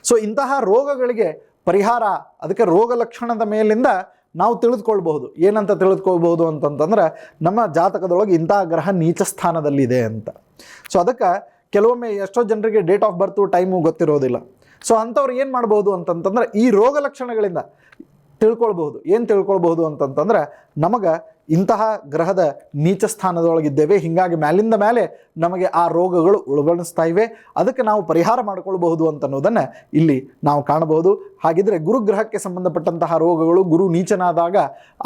ಸೊ ಇಂತಹ ರೋಗಗಳಿಗೆ ಪರಿಹಾರ, ಅದಕ್ಕೆ ರೋಗ ಲಕ್ಷಣದ ಮೇಲಿಂದ ನಾವು ತಿಳಿದುಕೊಳ್ಬಹುದು. ಏನಂತ ತಿಳಿದುಕೊಳ್ಬಹುದು ಅಂತಂತಂದ್ರೆ ನಮ್ಮ ಜಾತಕದೊಳಗೆ ಇಂತಹ ಗ್ರಹ ನೀಚ ಸ್ಥಾನದಲ್ಲಿದೆ ಅಂತ. ಸೊ ಅದಕ್ಕೆ ಕೆಲವೊಮ್ಮೆ ಎಷ್ಟೋ ಜನರಿಗೆ ಡೇಟ್ ಆಫ್ ಬರ್ತು ಟೈಮು ಗೊತ್ತಿರೋದಿಲ್ಲ. ಸೊ ಅಂಥವ್ರು ಏನು ಮಾಡ್ಬೋದು ಅಂತಂತಂದ್ರೆ ಈ ರೋಗ ಲಕ್ಷಣಗಳಿಂದ ತಿಳ್ಕೊಳ್ಬಹುದು. ಏನು ತಿಳ್ಕೊಳ್ಬಹುದು ಅಂತಂತಂದ್ರೆ ನಮಗೆ ಇಂತಹ ಗ್ರಹದ ನೀಚ ಸ್ಥಾನದೊಳಗಿದ್ದೇವೆ, ಹೀಗಾಗಿ ಮ್ಯಾಲಿಂದ ಮೇಲೆ ನಮಗೆ ಆ ರೋಗಗಳು ಉಳ್ಬಣಿಸ್ತಾ ಇವೆ, ಅದಕ್ಕೆ ನಾವು ಪರಿಹಾರ ಮಾಡಿಕೊಳ್ಬಹುದು ಅಂತನ್ನೋದನ್ನು ಇಲ್ಲಿ ನಾವು ಕಾಣಬಹುದು. ಹಾಗಿದ್ರೆ ಗುರುಗ್ರಹಕ್ಕೆ ಸಂಬಂಧಪಟ್ಟಂತಹ ರೋಗಗಳು, ಗುರು ನೀಚನಾದಾಗ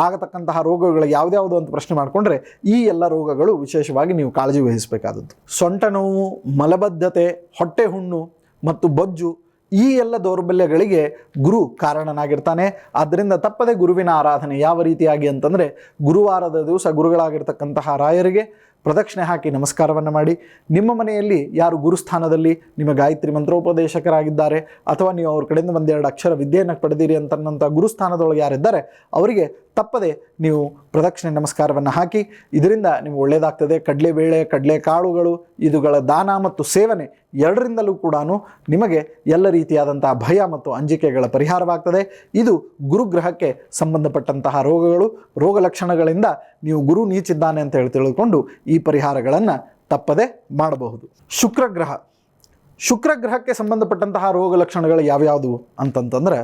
ಆಗತಕ್ಕಂತಹ ರೋಗಗಳು ಯಾವ್ದ್ಯಾವುದು ಅಂತ ಪ್ರಶ್ನೆ ಮಾಡಿಕೊಂಡ್ರೆ ಈ ಎಲ್ಲ ರೋಗಗಳು ವಿಶೇಷವಾಗಿ ನೀವು ಕಾಳಜಿ ವಹಿಸಬೇಕಾದದ್ದು. ಸೊಂಟ ನೋವು, ಮಲಬದ್ಧತೆ, ಹೊಟ್ಟೆ ಹುಣ್ಣು ಮತ್ತು ಬೊಜ್ಜು ಈ ಎಲ್ಲ ದೌರ್ಬಲ್ಯಗಳಿಗೆ ಗುರು ಕಾರಣನಾಗಿರ್ತಾನೆ. ಆದ್ದರಿಂದ ತಪ್ಪದೆ ಗುರುವಿನ ಆರಾಧನೆ ಯಾವ ರೀತಿಯಾಗಿ ಅಂತಂದರೆ ಗುರುವಾರದ ದಿವಸ ಗುರುಗಳಾಗಿರ್ತಕ್ಕಂತಹ ರಾಯರಿಗೆ ಪ್ರದಕ್ಷಿಣೆ ಹಾಕಿ ನಮಸ್ಕಾರವನ್ನು ಮಾಡಿ, ನಿಮ್ಮ ಮನೆಯಲ್ಲಿ ಯಾರು ಗುರುಸ್ಥಾನದಲ್ಲಿ ನಿಮ್ಮ ಗಾಯತ್ರಿ ಮಂತ್ರೋಪದೇಶಕರಾಗಿದ್ದಾರೆ ಅಥವಾ ನೀವು ಅವ್ರ ಕಡೆಯಿಂದ ಒಂದೆರಡು ಅಕ್ಷರ ವಿದ್ಯೆಯನ್ನು ಪಡೆದಿರಿ ಅಂತನ್ನಂಥ ಗುರುಸ್ಥಾನದೊಳಗೆ ಯಾರಿದ್ದಾರೆ ಅವರಿಗೆ ತಪ್ಪದೆ ನೀವು ಪ್ರದಕ್ಷಿಣೆ ನಮಸ್ಕಾರವನ್ನು ಹಾಕಿ. ಇದರಿಂದ ನಿಮ್ಗೆ ಒಳ್ಳೆಯದಾಗ್ತದೆ. ಕಡಲೆಬೇಳೆ, ಕಡಲೆಕಾಳುಗಳು ಇದುಗಳ ದಾನ ಮತ್ತು ಸೇವನೆ ಎರಡರಿಂದಲೂ ಕೂಡ ನಿಮಗೆ ಎಲ್ಲ ರೀತಿಯಾದಂತಹ ಭಯ ಮತ್ತು ಅಂಜಿಕೆಗಳ ಪರಿಹಾರವಾಗ್ತದೆ. ಇದು ಗುರುಗ್ರಹಕ್ಕೆ ಸಂಬಂಧಪಟ್ಟಂತಹ ರೋಗಗಳು, ರೋಗ ಲಕ್ಷಣಗಳಿಂದ ನೀವು ಗುರು ನೀಚಿದ್ದಾನೆ ಅಂತ ಹೇಳಿ ತಿಳಿದುಕೊಂಡು ಈ ಪರಿಹಾರಗಳನ್ನು ತಪ್ಪದೆ ಮಾಡಬಹುದು. ಶುಕ್ರಗ್ರಹಕ್ಕೆ ಸಂಬಂಧಪಟ್ಟಂತಹ ರೋಗ ಲಕ್ಷಣಗಳು ಯಾವ್ಯಾವುದು ಅಂತಂತಂದರೆ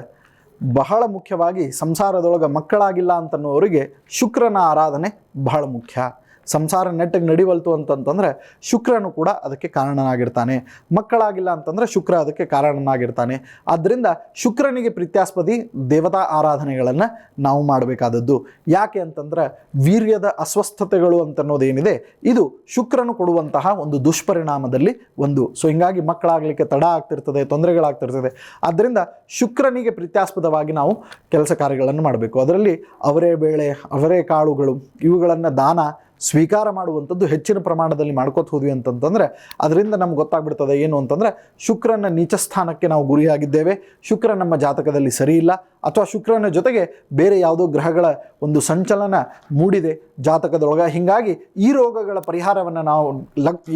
ಬಹಳ ಮುಖ್ಯವಾಗಿ ಸಂಸಾರದೊಳಗೆ ಮಕ್ಕಳಾಗಿಲ್ಲ ಅಂತನ್ನೋರಿಗೆ ಶುಕ್ರನ ಆರಾಧನೆ ಬಹಳ ಮುಖ್ಯ. ಸಂಸಾರ ನೆಟ್ಟಗೆ ನಡಿವಲ್ತು ಅಂತಂತಂದರೆ ಶುಕ್ರನು ಕೂಡ ಅದಕ್ಕೆ ಕಾರಣನಾಗಿರ್ತಾನೆ. ಮಕ್ಕಳಾಗಿಲ್ಲ ಅಂತಂದರೆ ಶುಕ್ರ ಅದಕ್ಕೆ ಕಾರಣನಾಗಿರ್ತಾನೆ. ಆದ್ದರಿಂದ ಶುಕ್ರನಿಗೆ ಪ್ರೀತ್ಯಾಸ್ಪದಿ ದೇವತಾ ಆರಾಧನೆಗಳನ್ನು ನಾವು ಮಾಡಬೇಕಾದದ್ದು. ಯಾಕೆ ಅಂತಂದರೆ ವೀರ್ಯದ ಅಸ್ವಸ್ಥತೆಗಳು ಅಂತನ್ನೋದೇನಿದೆ ಇದು ಶುಕ್ರನು ಕೊಡುವಂತಹ ಒಂದು ದುಷ್ಪರಿಣಾಮದಲ್ಲಿ ಒಂದು. ಸೊ ಹಿಂಗಾಗಿ ಮಕ್ಕಳಾಗಲಿಕ್ಕೆ ತಡ ಆಗ್ತಿರ್ತದೆ, ತೊಂದರೆಗಳಾಗ್ತಿರ್ತದೆ. ಆದ್ದರಿಂದ ಶುಕ್ರನಿಗೆ ಪ್ರೀತ್ಯಾಸ್ಪದವಾಗಿ ನಾವು ಕೆಲಸ ಕಾರ್ಯಗಳನ್ನು ಮಾಡಬೇಕು. ಅದರಲ್ಲಿ ಅವರೇ ಬೇಳೆ, ಅವರೇ ಕಾಳುಗಳು ಇವುಗಳನ್ನು ದಾನ ಸ್ವೀಕಾರ ಮಾಡುವಂಥದ್ದು ಹೆಚ್ಚಿನ ಪ್ರಮಾಣದಲ್ಲಿ ಮಾಡ್ಕೋತ ಹೋದ್ವಿ ಅಂತಂತಂದರೆ ಅದರಿಂದ ನಮ್ಗೆ ಗೊತ್ತಾಗ್ಬಿಡ್ತದೆ ಏನು ಅಂತಂದರೆ ಶುಕ್ರನ ನೀಚ ಸ್ಥಾನಕ್ಕೆ ನಾವು ಗುರಿಯಾಗಿದ್ದೇವೆ, ಶುಕ್ರ ನಮ್ಮ ಜಾತಕದಲ್ಲಿ ಸರಿ ಇಲ್ಲ, ಅಥವಾ ಶುಕ್ರನ ಜೊತೆಗೆ ಬೇರೆ ಯಾವುದೋ ಗ್ರಹಗಳ ಒಂದು ಸಂಚಲನ ಮೂಡಿದೆ ಜಾತಕದೊಳಗೆ. ಹೀಗಾಗಿ ಈ ರೋಗಗಳ ಪರಿಹಾರವನ್ನು ನಾವು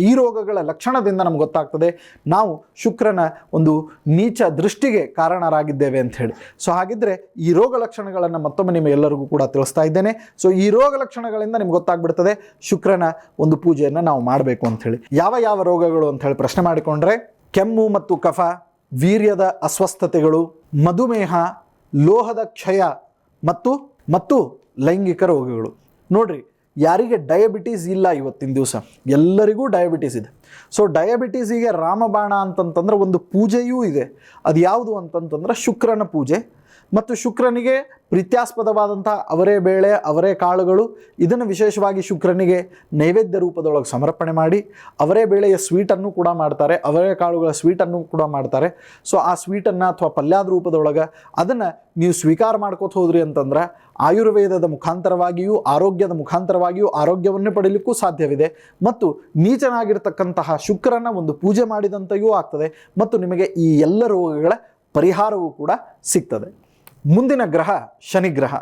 ಈ ರೋಗಗಳ ಲಕ್ಷಣದಿಂದ ನಮ್ಗೆ ಗೊತ್ತಾಗ್ತದೆ ನಾವು ಶುಕ್ರನ ಒಂದು ನೀಚ ದೃಷ್ಟಿಗೆ ಕಾರಣರಾಗಿದ್ದೇವೆ ಅಂತ ಹೇಳಿ. ಸೊ ಹಾಗಿದ್ರೆ ಈ ರೋಗ ಲಕ್ಷಣಗಳನ್ನು ಮತ್ತೊಮ್ಮೆ ನಿಮ್ಮೆಲ್ಲರಿಗೂ ಕೂಡ ತಿಳಿಸ್ತಾ ಇದ್ದೇನೆ. ಸೊ ಈ ರೋಗ ಲಕ್ಷಣಗಳಿಂದ ನಿಮ್ಗೆ ಗೊತ್ತಾಗ್ಬಿಡ್ತದೆ ಶುಕ್ರನ ಒಂದು ಪೂಜೆಯನ್ನು ನಾವು ಮಾಡಬೇಕು ಅಂಥೇಳಿ. ಯಾವ ರೋಗಗಳು ಅಂತ ಹೇಳಿ ಪ್ರಶ್ನೆ ಮಾಡಿಕೊಂಡ್ರೆ ಕೆಮ್ಮು ಮತ್ತು ಕಫ, ವೀರ್ಯದ ಅಸ್ವಸ್ಥತೆಗಳು, ಮಧುಮೇಹ, ಲೋಹದ ಕ್ಷಯ ಮತ್ತು ಲೈಂಗಿಕ ರೋಗಗಳು. ನೋಡ್ರಿ, ಯಾರಿಗೆ ಡಯಾಬಿಟೀಸ್ ಇಲ್ಲ ಇವತ್ತಿನ ದಿವಸ, ಎಲ್ಲರಿಗೂ ಡಯಾಬಿಟೀಸ್ ಇದೆ. ಸೊ ಡಯಾಬಿಟೀಸಿಗೆ ರಾಮಬಾಣ ಅಂತಂತಂದ್ರೆ ಒಂದು ಪೂಜೆಯೂ ಇದೆ. ಅದು ಯಾವುದು ಅಂತಂತಂದ್ರೆ ಶುಕ್ರನ ಪೂಜೆ. ಮತ್ತು ಶುಕ್ರನಿಗೆ ಪ್ರೀತ್ಯಾಸ್ಪದವಾದಂಥ ಅವರೇ ಬೇಳೆ, ಅವರೇ ಕಾಳುಗಳು, ಇದನ್ನು ವಿಶೇಷವಾಗಿ ಶುಕ್ರನಿಗೆ ನೈವೇದ್ಯ ರೂಪದೊಳಗೆ ಸಮರ್ಪಣೆ ಮಾಡಿ ಅವರೇ ಬೇಳೆಯ ಸ್ವೀಟನ್ನು ಕೂಡ ಮಾಡ್ತಾರೆ, ಅವರೇ ಕಾಳುಗಳ ಸ್ವೀಟನ್ನು ಕೂಡ ಮಾಡ್ತಾರೆ. ಸೊ ಆ ಸ್ವೀಟನ್ನು ಅಥವಾ ಪಲ್ಯದ ರೂಪದೊಳಗೆ ಅದನ್ನು ನೀವು ಸ್ವೀಕಾರ ಮಾಡ್ಕೋತ ಹೋದ್ರಿ ಅಂತಂದ್ರೆ ಆಯುರ್ವೇದದ ಮುಖಾಂತರವಾಗಿಯೂ ಆರೋಗ್ಯದ ಮುಖಾಂತರವಾಗಿಯೂ ಆರೋಗ್ಯವನ್ನು ಪಡೀಲಿಕ್ಕೂ ಸಾಧ್ಯವಿದೆ. ಮತ್ತು ನೀಚನಾಗಿರ್ತಕ್ಕಂತಹ ಶುಕ್ರನ ಒಂದು ಪೂಜೆ ಮಾಡಿದಂತೆಯೂ ಆಗ್ತದೆ. ಮತ್ತು ನಿಮಗೆ ಈ ಎಲ್ಲ ರೋಗಗಳ ಪರಿಹಾರವೂ ಕೂಡ ಸಿಗ್ತದೆ. ಮುಂದಿನ ಗ್ರಹ ಶನಿಗ್ರಹ.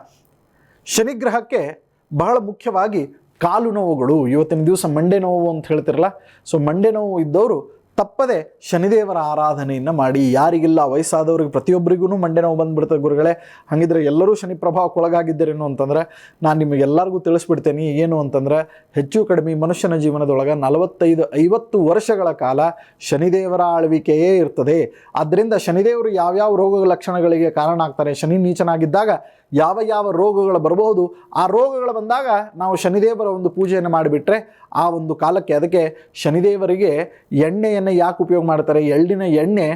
ಶನಿಗ್ರಹಕ್ಕೆ ಬಹಳ ಮುಖ್ಯವಾಗಿ ಕಾಲು ನೋವುಗಳು. ಇವತ್ತಿನ ದಿವಸ ಮಂಡೆ ನೋವು ಅಂತ ಹೇಳ್ತಿರಲ್ಲ, ಸೊ ಮಂಡೆ ನೋವು ಇದ್ದವರು ತಪ್ಪದೆ ಶನಿದೇವರ ಆರಾಧನೆಯನ್ನು ಮಾಡಿ. ಯಾರಿಗಿಲ್ಲ ವಯಸ್ಸಾದವ್ರಿಗೆ ಪ್ರತಿಯೊಬ್ಬರಿಗೂ ಮಂಡೆ ನೋವು ಬಂದುಬಿಡ್ತದೆ ಗುರುಗಳೇ, ಹಾಗಿದ್ರೆ ಎಲ್ಲರೂ ಶನಿ ಪ್ರಭಾವಕ್ಕೊಳಗಾಗಿದ್ದೀರೇನು ಅಂತಂದರೆ ನಾನು ನಿಮಗೆಲ್ಲರಿಗೂ ತಿಳಿಸ್ಬಿಡ್ತೇನೆ. ಏನು ಅಂತಂದರೆ ಹೆಚ್ಚು ಕಡಿಮೆ ಮನುಷ್ಯನ ಜೀವನದೊಳಗೆ 45-50 ವರ್ಷಗಳ ಕಾಲ ಶನಿದೇವರ ಆಳ್ವಿಕೆಯೇ ಇರ್ತದೆ. ಆದ್ದರಿಂದ ಶನಿದೇವರು ಯಾವ್ಯಾವ ರೋಗ ಲಕ್ಷಣಗಳಿಗೆ ಕಾರಣ ಆಗ್ತಾರೆ, ಶನಿ ನೀಚನಾಗಿದ್ದಾಗ ಯಾವ ಯಾವ ರೋಗಗಳು ಬರಬಹುದು, ಆ ರೋಗಗಳು ಬಂದಾಗ ನಾವು ಶನಿದೇವರ ಒಂದು ಪೂಜೆಯನ್ನು ಮಾಡಿಬಿಟ್ರೆ ಆ ಒಂದು ಕಾಲಕ್ಕೆ, ಅದಕ್ಕೆ ಶನಿದೇವರಿಗೆ ಎಣ್ಣೆಯನ್ನು ಯಾಕೆ ಉಪಯೋಗ ಮಾಡ್ತಾರೆ, ಎಳ್ಳಿನ ಎಣ್ಣೆ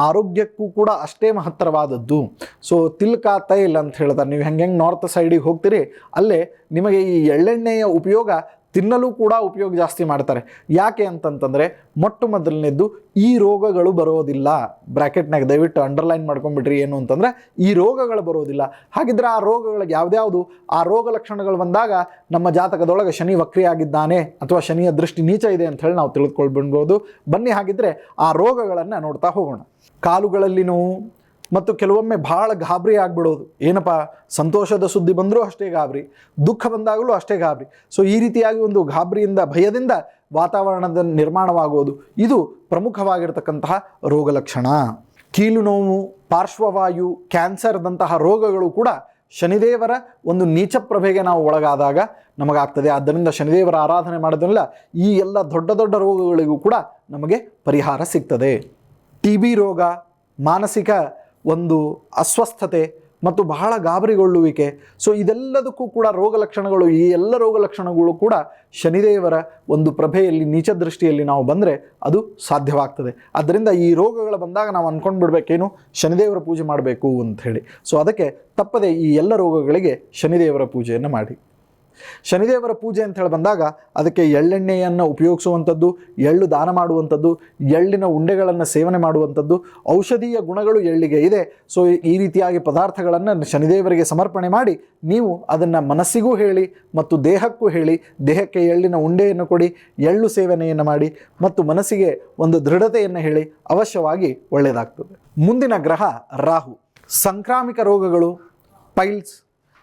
ಆರೋಗ್ಯಕ್ಕೂ ಕೂಡ ಅಷ್ಟೇ ಮಹತ್ತರವಾದದ್ದು. ಸೊ ತಿಲ್ಕ ತೈಲ್ ಅಂತ ಹೇಳ್ತಾರೆ. ನೀವು ಹೆಂಗೆ ನಾರ್ತ್ ಸೈಡಿಗೆ ಹೋಗ್ತೀರಿ ಅಲ್ಲೇ ನಿಮಗೆ ಈ ಎಳ್ಳೆಣ್ಣೆಯ ಉಪಯೋಗ ತಿನ್ನಲು ಕೂಡ ಉಪಯೋಗ ಜಾಸ್ತಿ ಮಾಡ್ತಾರೆ. ಯಾಕೆ ಅಂತಂತಂದರೆ ಮೊಟ್ಟ ಮೊದಲನೇದ್ದು ಈ ರೋಗಗಳು ಬರೋದಿಲ್ಲ. ಬ್ರ್ಯಾಕೆಟ್ನಾಗ ದಯವಿಟ್ಟು ಅಂಡರ್ಲೈನ್ ಮಾಡ್ಕೊಂಡ್ಬಿಟ್ರಿ. ಏನು ಅಂತಂದರೆ ಈ ರೋಗಗಳು ಬರೋದಿಲ್ಲ. ಹಾಗಿದ್ರೆ ಆ ರೋಗಗಳಿಗೆ ಯಾವ್ದ್ಯಾವುದು, ಆ ರೋಗ ಲಕ್ಷಣಗಳು ಬಂದಾಗ ನಮ್ಮ ಜಾತಕದೊಳಗೆ ಶನಿ ವಕ್ರಿಯಾಗಿದ್ದಾನೆ ಅಥವಾ ಶನಿಯ ದೃಷ್ಟಿ ನೀಚ ಇದೆ ಅಂತ ಹೇಳಿ ನಾವು ತಿಳಿದುಕೊಳ್ಬಿಡ್ಬೋದು. ಬನ್ನಿ ಹಾಗಿದ್ರೆ ಆ ರೋಗಗಳನ್ನು ನೋಡ್ತಾ ಹೋಗೋಣ. ಕಾಲುಗಳಲ್ಲಿ ನೋವು ಮತ್ತು ಕೆಲವೊಮ್ಮೆ ಭಾಳ ಗಾಬರಿ ಆಗಿಬಿಡೋದು. ಏನಪ್ಪ, ಸಂತೋಷದ ಸುದ್ದಿ ಬಂದರೂ ಅಷ್ಟೇ ಗಾಬರಿ, ದುಃಖ ಬಂದಾಗಲೂ ಅಷ್ಟೇ ಗಾಬರಿ. ಸೊ ಈ ರೀತಿಯಾಗಿ ಒಂದು ಗಾಬರಿಯಿಂದ ಭಯದಿಂದ ವಾತಾವರಣದ ನಿರ್ಮಾಣವಾಗುವುದು ಇದು ಪ್ರಮುಖವಾಗಿರ್ತಕ್ಕಂತಹ ರೋಗ ಲಕ್ಷಣ. ಕೀಲು ನೋವು, ಪಾರ್ಶ್ವವಾಯು, ಕ್ಯಾನ್ಸರ್ದಂತಹ ರೋಗಗಳು ಕೂಡ ಶನಿದೇವರ ಒಂದು ನೀಚ ಪ್ರಭೆಗೆ ನಾವು ಒಳಗಾದಾಗ ನಮಗಾಗ್ತದೆ. ಆದ್ದರಿಂದ ಶನಿದೇವರ ಆರಾಧನೆ ಮಾಡೋದ್ರಿಂದ ಈ ಎಲ್ಲ ದೊಡ್ಡ ದೊಡ್ಡ ರೋಗಗಳಿಗೂ ಕೂಡ ನಮಗೆ ಪರಿಹಾರ ಸಿಗ್ತದೆ. TB ರೋಗ, ಮಾನಸಿಕ ಒಂದು ಅಸ್ವಸ್ಥತೆ ಮತ್ತು ಬಹಳ ಗಾಬರಿಗೊಳ್ಳುವಿಕೆ, ಸೊ ಇದೆಲ್ಲದಕ್ಕೂ ಕೂಡ ರೋಗ ಲಕ್ಷಣಗಳು, ಈ ಎಲ್ಲ ರೋಗ ಲಕ್ಷಣಗಳು ಕೂಡ ಶನಿದೇವರ ಒಂದು ಪ್ರಭೆಯಲ್ಲಿ ನೀಚ ದೃಷ್ಟಿಯಲ್ಲಿ ನಾವು ಬಂದರೆ ಅದು ಸಾಧ್ಯವಾಗ್ತದೆ. ಆದ್ದರಿಂದ ಈ ರೋಗಗಳು ಬಂದಾಗ ನಾವು ಅಂದ್ಕೊಂಡು ಬಿಡಬೇಕೇನು, ಶನಿದೇವರ ಪೂಜೆ ಮಾಡಬೇಕು ಅಂತ ಹೇಳಿ. ಸೊ ಅದಕ್ಕೆ ತಪ್ಪದೆ ಈ ಎಲ್ಲ ರೋಗಗಳಿಗೆ ಶನಿದೇವರ ಪೂಜೆಯನ್ನು ಮಾಡಿ. ಶನಿದೇವರ ಪೂಜೆ ಅಂತ ಹೇಳಿ ಬಂದಾಗ ಅದಕ್ಕೆ ಎಳ್ಳೆಣ್ಣೆಯನ್ನು ಉಪಯೋಗಿಸುವಂಥದ್ದು, ಎಳ್ಳು ದಾನ ಮಾಡುವಂಥದ್ದು, ಎಳ್ಳಿನ ಉಂಡೆಗಳನ್ನು ಸೇವನೆ ಮಾಡುವಂಥದ್ದು, ಔಷಧೀಯ ಗುಣಗಳು ಎಳ್ಳಿಗೆ ಇದೆ. ಸೊ ಈ ರೀತಿಯಾಗಿ ಪದಾರ್ಥಗಳನ್ನು ಶನಿದೇವರಿಗೆ ಸಮರ್ಪಣೆ ಮಾಡಿ ನೀವು ಅದನ್ನು ಮನಸ್ಸಿಗೂ ಹೇಳಿ ಮತ್ತು ದೇಹಕ್ಕೂ ಹೇಳಿ, ದೇಹಕ್ಕೆ ಎಳ್ಳಿನ ಉಂಡೆಯನ್ನು ಕೊಡಿ, ಎಳ್ಳು ಸೇವನೆಯನ್ನು ಮಾಡಿ ಮತ್ತು ಮನಸ್ಸಿಗೆ ಒಂದು ದೃಢತೆಯನ್ನು ಹೇಳಿ, ಅವಶ್ಯವಾಗಿ ಒಳ್ಳೆಯದಾಗ್ತದೆ. ಮುಂದಿನ ಗ್ರಹ ರಾಹು. ಸಾಂಕ್ರಾಮಿಕ ರೋಗಗಳು, ಪೈಲ್ಸ್,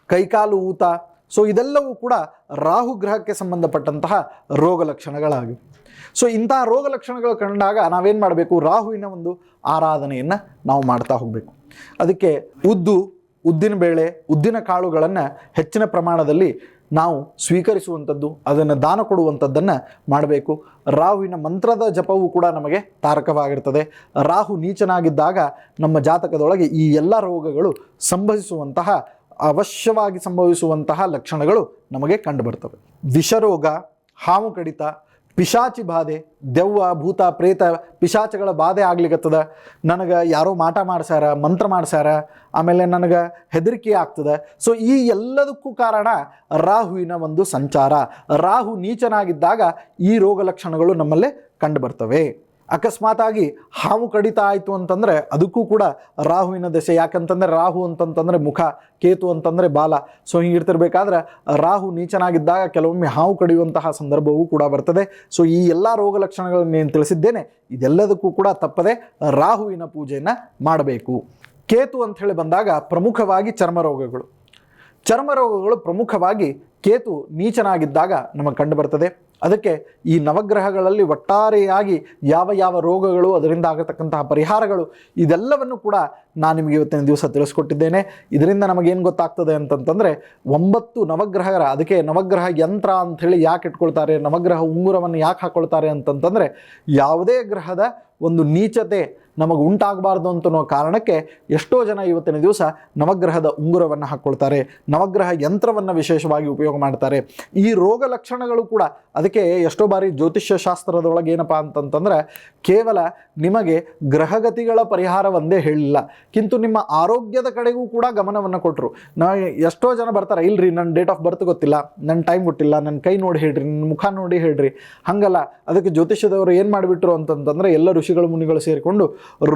ಕೈಕಾಲು ಊತ, ಸೊ ಇದೆಲ್ಲವೂ ಕೂಡ ರಾಹು ಗ್ರಹಕ್ಕೆ ಸಂಬಂಧಪಟ್ಟಂತಹ ರೋಗ ಲಕ್ಷಣಗಳಾಗಿವೆ. ಸೊ ಇಂತಹ ರೋಗ ಲಕ್ಷಣಗಳು ಕಂಡಾಗ ನಾವೇನು ಮಾಡಬೇಕು, ರಾಹುವಿನ ಒಂದು ಆರಾಧನೆಯನ್ನು ನಾವು ಮಾಡ್ತಾ ಹೋಗಬೇಕು. ಅದಕ್ಕೆ ಉದ್ದಿನ ಬೇಳೆ, ಉದ್ದಿನ ಕಾಳುಗಳನ್ನು ಹೆಚ್ಚಿನ ಪ್ರಮಾಣದಲ್ಲಿ ನಾವು ಸ್ವೀಕರಿಸುವಂಥದ್ದು, ಅದನ್ನು ದಾನ ಕೊಡುವಂಥದ್ದನ್ನು ಮಾಡಬೇಕು. ರಾಹುವಿನ ಮಂತ್ರದ ಜಪವೂ ಕೂಡ ನಮಗೆ ತಾರಕವಾಗಿರ್ತದೆ. ರಾಹು ನೀಚನಾಗಿದ್ದಾಗ ನಮ್ಮ ಜಾತಕದೊಳಗೆ ಈ ಎಲ್ಲ ರೋಗಗಳು ಅವಶ್ಯವಾಗಿ ಸಂಭವಿಸುವಂತಹ ಲಕ್ಷಣಗಳು ನಮಗೆ ಕಂಡುಬರ್ತವೆ. ವಿಷರೋಗ, ಹಾವು ಕಡಿತ, ಪಿಶಾಚಿ ಬಾಧೆ, ದೆವ್ವ, ಭೂತ, ಪ್ರೇತ, ಪಿಶಾಚಗಳ ಬಾಧೆ ಆಗ್ಲಿಕ್ಕತ್ತದ, ನನಗೆ ಯಾರೋ ಮಾಟ ಮಾಡ್ಸ್ಯಾರ, ಮಂತ್ರ ಮಾಡ್ಸ್ಯಾರ, ಆಮೇಲೆ ನನಗೆ ಹೆದರಿಕೆ ಆಗ್ತದೆ. ಸೊ ಈ ಎಲ್ಲದಕ್ಕೂ ಕಾರಣ ರಾಹುವಿನ ಒಂದು ಸಂಚಾರ. ರಾಹು ನೀಚನಾಗಿದ್ದಾಗ ಈ ರೋಗ ಲಕ್ಷಣಗಳು ನಮ್ಮಲ್ಲೇ ಕಂಡುಬರ್ತವೆ. ಅಕಸ್ಮಾತಾಗಿ ಹಾವು ಕಡಿತ ಆಯಿತು ಅಂತಂದರೆ ಅದಕ್ಕೂ ಕೂಡ ರಾಹುವಿನ ದಶೆ. ಯಾಕಂತಂದರೆ ರಾಹು ಅಂತಂತಂದರೆ ಮುಖ, ಕೇತು ಅಂತಂದರೆ ಬಾಲ. ಸೊ ಹೀಗಿರ್ತಿರ್ಬೇಕಾದ್ರೆ ರಾಹು ನೀಚನಾಗಿದ್ದಾಗ ಕೆಲವೊಮ್ಮೆ ಹಾವು ಕಡಿಯುವಂತಹ ಸಂದರ್ಭವೂ ಕೂಡ ಬರ್ತದೆ. ಸೊ ಈ ಎಲ್ಲ ರೋಗ ಲಕ್ಷಣಗಳನ್ನು ಏನು ತಿಳಿಸಿದ್ದೇನೆ ಇದೆಲ್ಲದಕ್ಕೂ ಕೂಡ ತಪ್ಪದೆ ರಾಹುವಿನ ಪೂಜೆಯನ್ನು ಮಾಡಬೇಕು. ಕೇತು ಅಂಥೇಳಿ ಬಂದಾಗ ಪ್ರಮುಖವಾಗಿ ಚರ್ಮರೋಗಗಳು ಪ್ರಮುಖವಾಗಿ ಕೇತು ನೀಚನಾಗಿದ್ದಾಗ ನಮಗೆ ಕಂಡು ಬರ್ತದೆ. ಅದಕ್ಕೆ ಈ ನವಗ್ರಹಗಳಲ್ಲಿ ಒಟ್ಟಾರೆಯಾಗಿ ಯಾವ ಯಾವ ರೋಗಗಳು, ಅದರಿಂದ ಆಗತಕ್ಕಂತಹ ಪರಿಹಾರಗಳು, ಇದೆಲ್ಲವನ್ನು ಕೂಡ ನಾನು ನಿಮಗೆ ಇವತ್ತಿನ ದಿವಸ ತಿಳಿಸ್ಕೊಟ್ಟಿದ್ದೇನೆ. ಇದರಿಂದ ನಮಗೇನು ಗೊತ್ತಾಗ್ತದೆ ಅಂತಂತಂದರೆ 9 ನವಗ್ರಹಗಳ, ಅದಕ್ಕೆ ನವಗ್ರಹ ಯಂತ್ರ ಅಂಥೇಳಿ ಯಾಕೆ ಇಟ್ಕೊಳ್ತಾರೆ, ನವಗ್ರಹ ಉಂಗುರವನ್ನು ಯಾಕೆ ಹಾಕ್ಕೊಳ್ತಾರೆ ಅಂತಂತಂದರೆ ಯಾವುದೇ ಗ್ರಹದ ಒಂದು ನೀಚತೆ ನಮಗೆ ಉಂಟಾಗಬಾರ್ದು ಅಂತನೋ ಕಾರಣಕ್ಕೆ ಎಷ್ಟೋ ಜನ ಇವತ್ತಿನ ದಿವಸ ನವಗ್ರಹದ ಉಂಗುರವನ್ನು ಹಾಕ್ಕೊಳ್ತಾರೆ, ನವಗ್ರಹ ಯಂತ್ರವನ್ನು ವಿಶೇಷವಾಗಿ ಉಪಯೋಗ ಉಪಯೋಗ ಮಾಡ್ತಾರೆ. ಈ ರೋಗ ಲಕ್ಷಣಗಳು ಕೂಡ ಅದಕ್ಕೆ ಎಷ್ಟೋ ಬಾರಿ ಜ್ಯೋತಿಷ್ಯ ಶಾಸ್ತ್ರದೊಳಗೆ ಏನಪ್ಪ ಅಂತಂತಂದ್ರೆ ಕೇವಲ ನಿಮಗೆ ಗ್ರಹಗತಿಗಳ ಪರಿಹಾರ ಒಂದೇ ಹೇಳಿಲ್ಲ, ಕಿಂತು ನಿಮ್ಮ ಆರೋಗ್ಯದ ಕಡೆಗೂ ಕೂಡ ಗಮನವನ್ನು ಕೊಟ್ಟರು. ನಾವು ಎಷ್ಟೋ ಜನ ಬರ್ತಾರೆ, ಇಲ್ರಿ ನನ್ನ ಡೇಟ್ ಆಫ್ ಬರ್ತ್ ಗೊತ್ತಿಲ್ಲ, ನನ್ನ ಟೈಮ್ ಗೊತ್ತಿಲ್ಲ, ನನ್ನ ಕೈ ನೋಡಿ ಹೇಳ್ರಿ, ನನ್ನ ಮುಖ ನೋಡಿ ಹೇಳ್ರಿ. ಹಂಗಲ್ಲ, ಅದಕ್ಕೆ ಜ್ಯೋತಿಷ್ಯದವರು ಏನು ಮಾಡಿಬಿಟ್ರು ಅಂತಂತಂದ್ರೆ ಎಲ್ಲ ಋಷಿಗಳು ಮುನಿಗಳು ಸೇರಿಕೊಂಡು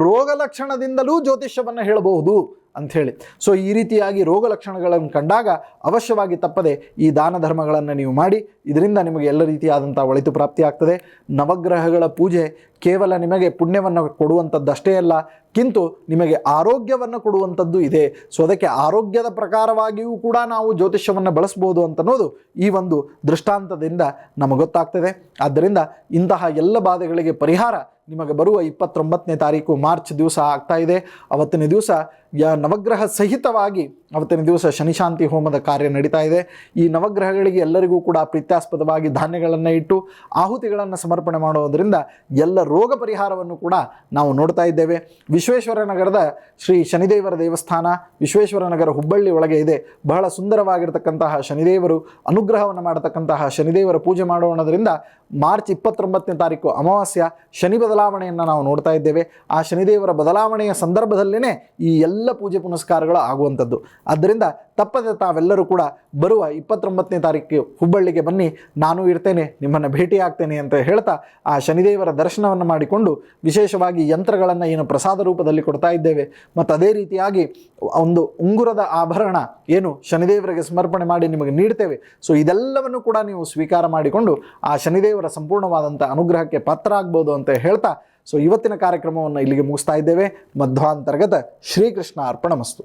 ರೋಗ ಲಕ್ಷಣದಿಂದಲೂ ಜ್ಯೋತಿಷ್ಯವನ್ನು ಹೇಳಬಹುದು ಅಂಥೇಳಿ. ಸೊ ಈ ರೀತಿಯಾಗಿ ರೋಗ ಲಕ್ಷಣಗಳನ್ನು ಕಂಡಾಗ ಅವಶ್ಯವಾಗಿ ತಪ್ಪದೆ ಈ ದಾನ ಧರ್ಮಗಳನ್ನು ನೀವು ಮಾಡಿ, ಇದರಿಂದ ನಿಮಗೆ ಎಲ್ಲ ರೀತಿಯಾದಂಥ ಒಳಿತು ಪ್ರಾಪ್ತಿಯಾಗ್ತದೆ. ನವಗ್ರಹಗಳ ಪೂಜೆ ಕೇವಲ ನಿಮಗೆ ಪುಣ್ಯವನ್ನು ಕೊಡುವಂಥದ್ದಷ್ಟೇ ಅಲ್ಲ, ಕಿಂತು ನಿಮಗೆ ಆರೋಗ್ಯವನ್ನು ಕೊಡುವಂಥದ್ದು ಇದೆ. ಸೊ ಅದಕ್ಕೆ ಆರೋಗ್ಯದ ಪ್ರಕಾರವಾಗಿಯೂ ಕೂಡ ನಾವು ಜ್ಯೋತಿಷ್ಯವನ್ನು ಬಳಸ್ಬೋದು ಅಂತನ್ನೋದು ಈ ಒಂದು ದೃಷ್ಟಾಂತದಿಂದ ನಮಗೆ ಗೊತ್ತಾಗ್ತದೆ. ಆದ್ದರಿಂದ ಇಂತಹ ಎಲ್ಲ ಬಾಧೆಗಳಿಗೆ ಪರಿಹಾರ ನಿಮಗೆ ಬರುವ 29ನೇ ತಾರೀಕು ಮಾರ್ಚ್ ದಿವಸ ಆಗ್ತಾ ಇದೆ. ಅವತ್ತಿನ ದಿವಸ ನವಗ್ರಹ ಸಹಿತವಾಗಿ ಅವತ್ತಿನ ದಿವಸ ಶನಿಶಾಂತಿ ಹೋಮದ ಕಾರ್ಯ ನಡೀತಾ ಇದೆ. ಈ ನವಗ್ರಹಗಳಿಗೆ ಎಲ್ಲರಿಗೂ ಕೂಡ ಪ್ರೀತ್ಯಾಸ್ಪದವಾಗಿ ಧಾನ್ಯಗಳನ್ನು ಇಟ್ಟು ಆಹುತಿಗಳನ್ನು ಸಮರ್ಪಣೆ ಮಾಡೋದರಿಂದ ಎಲ್ಲ ರೋಗ ಪರಿಹಾರವನ್ನು ಕೂಡ ನಾವು ನೋಡ್ತಾ ಇದ್ದೇವೆ. ವಿಶ್ವೇಶ್ವರ ನಗರದ ಶ್ರೀ ಶನಿದೇವರ ದೇವಸ್ಥಾನ ವಿಶ್ವೇಶ್ವರ ನಗರ ಹುಬ್ಬಳ್ಳಿ ಒಳಗೆ ಇದೆ. ಬಹಳ ಸುಂದರವಾಗಿರ್ತಕ್ಕಂತಹ ಶನಿದೇವರು ಅನುಗ್ರಹವನ್ನು ಮಾಡತಕ್ಕಂತಹ ಶನಿದೇವರ ಪೂಜೆ ಮಾಡೋಣದ್ರಿಂದ ಮಾರ್ಚ್ 29ನೇ ತಾರೀಕು ಅಮಾವಾಸ್ಯ ಶನಿ ಬದಲಾವಣೆಯನ್ನು ನಾವು ನೋಡ್ತಾ ಇದ್ದೇವೆ. ಆ ಶನಿದೇವರ ಬದಲಾವಣೆಯ ಸಂದರ್ಭದಲ್ಲೇ ಈ ಎಲ್ಲ ಪೂಜೆ ಪುನಸ್ಕಾರಗಳು ಆಗುವಂಥದ್ದು. ಆದ್ದರಿಂದ ತಪ್ಪದೆ ತಾವೆಲ್ಲರೂ ಕೂಡ ಬರುವ 29ನೇ ತಾರೀಕು ಹುಬ್ಬಳ್ಳಿಗೆ ಬನ್ನಿ, ನಾನು ಇರ್ತೇನೆ, ನಿಮ್ಮನ್ನು ಭೇಟಿ ಆಗ್ತೇನೆ ಅಂತ ಹೇಳ್ತಾ ಆ ಶನಿದೇವರ ದರ್ಶನವನ್ನು ಮಾಡಿಕೊಂಡು ವಿಶೇಷವಾಗಿ ಯಂತ್ರಗಳನ್ನು ಏನು ಪ್ರಸಾದ ರೂಪದಲ್ಲಿ ಕೊಡ್ತಾ ಇದ್ದೇವೆ, ಮತ್ತು ಅದೇ ರೀತಿಯಾಗಿ ಒಂದು ಉಂಗುರದ ಆಭರಣ ಏನು ಶನಿದೇವರಿಗೆ ಸಮರ್ಪಣೆ ಮಾಡಿ ನಿಮಗೆ ನೀಡ್ತೇವೆ. ಸೊ ಇದೆಲ್ಲವನ್ನು ಕೂಡ ನೀವು ಸ್ವೀಕಾರ ಮಾಡಿಕೊಂಡು ಆ ಶನಿದೇವರ ಸಂಪೂರ್ಣವಾದಂಥ ಅನುಗ್ರಹಕ್ಕೆ ಪಾತ್ರ ಆಗ್ಬೋದು ಅಂತ ಹೇಳ್ತಾ ಸೊ ಇವತ್ತಿನ ಕಾರ್ಯಕ್ರಮವನ್ನು ಇಲ್ಲಿಗೆ ಮುಗಿಸ್ತಾ ಇದ್ದೇವೆ. ಮಧ್ವಾಂತರ್ಗತ ಶ್ರೀಕೃಷ್ಣ ಅರ್ಪಣಮಸ್ತು.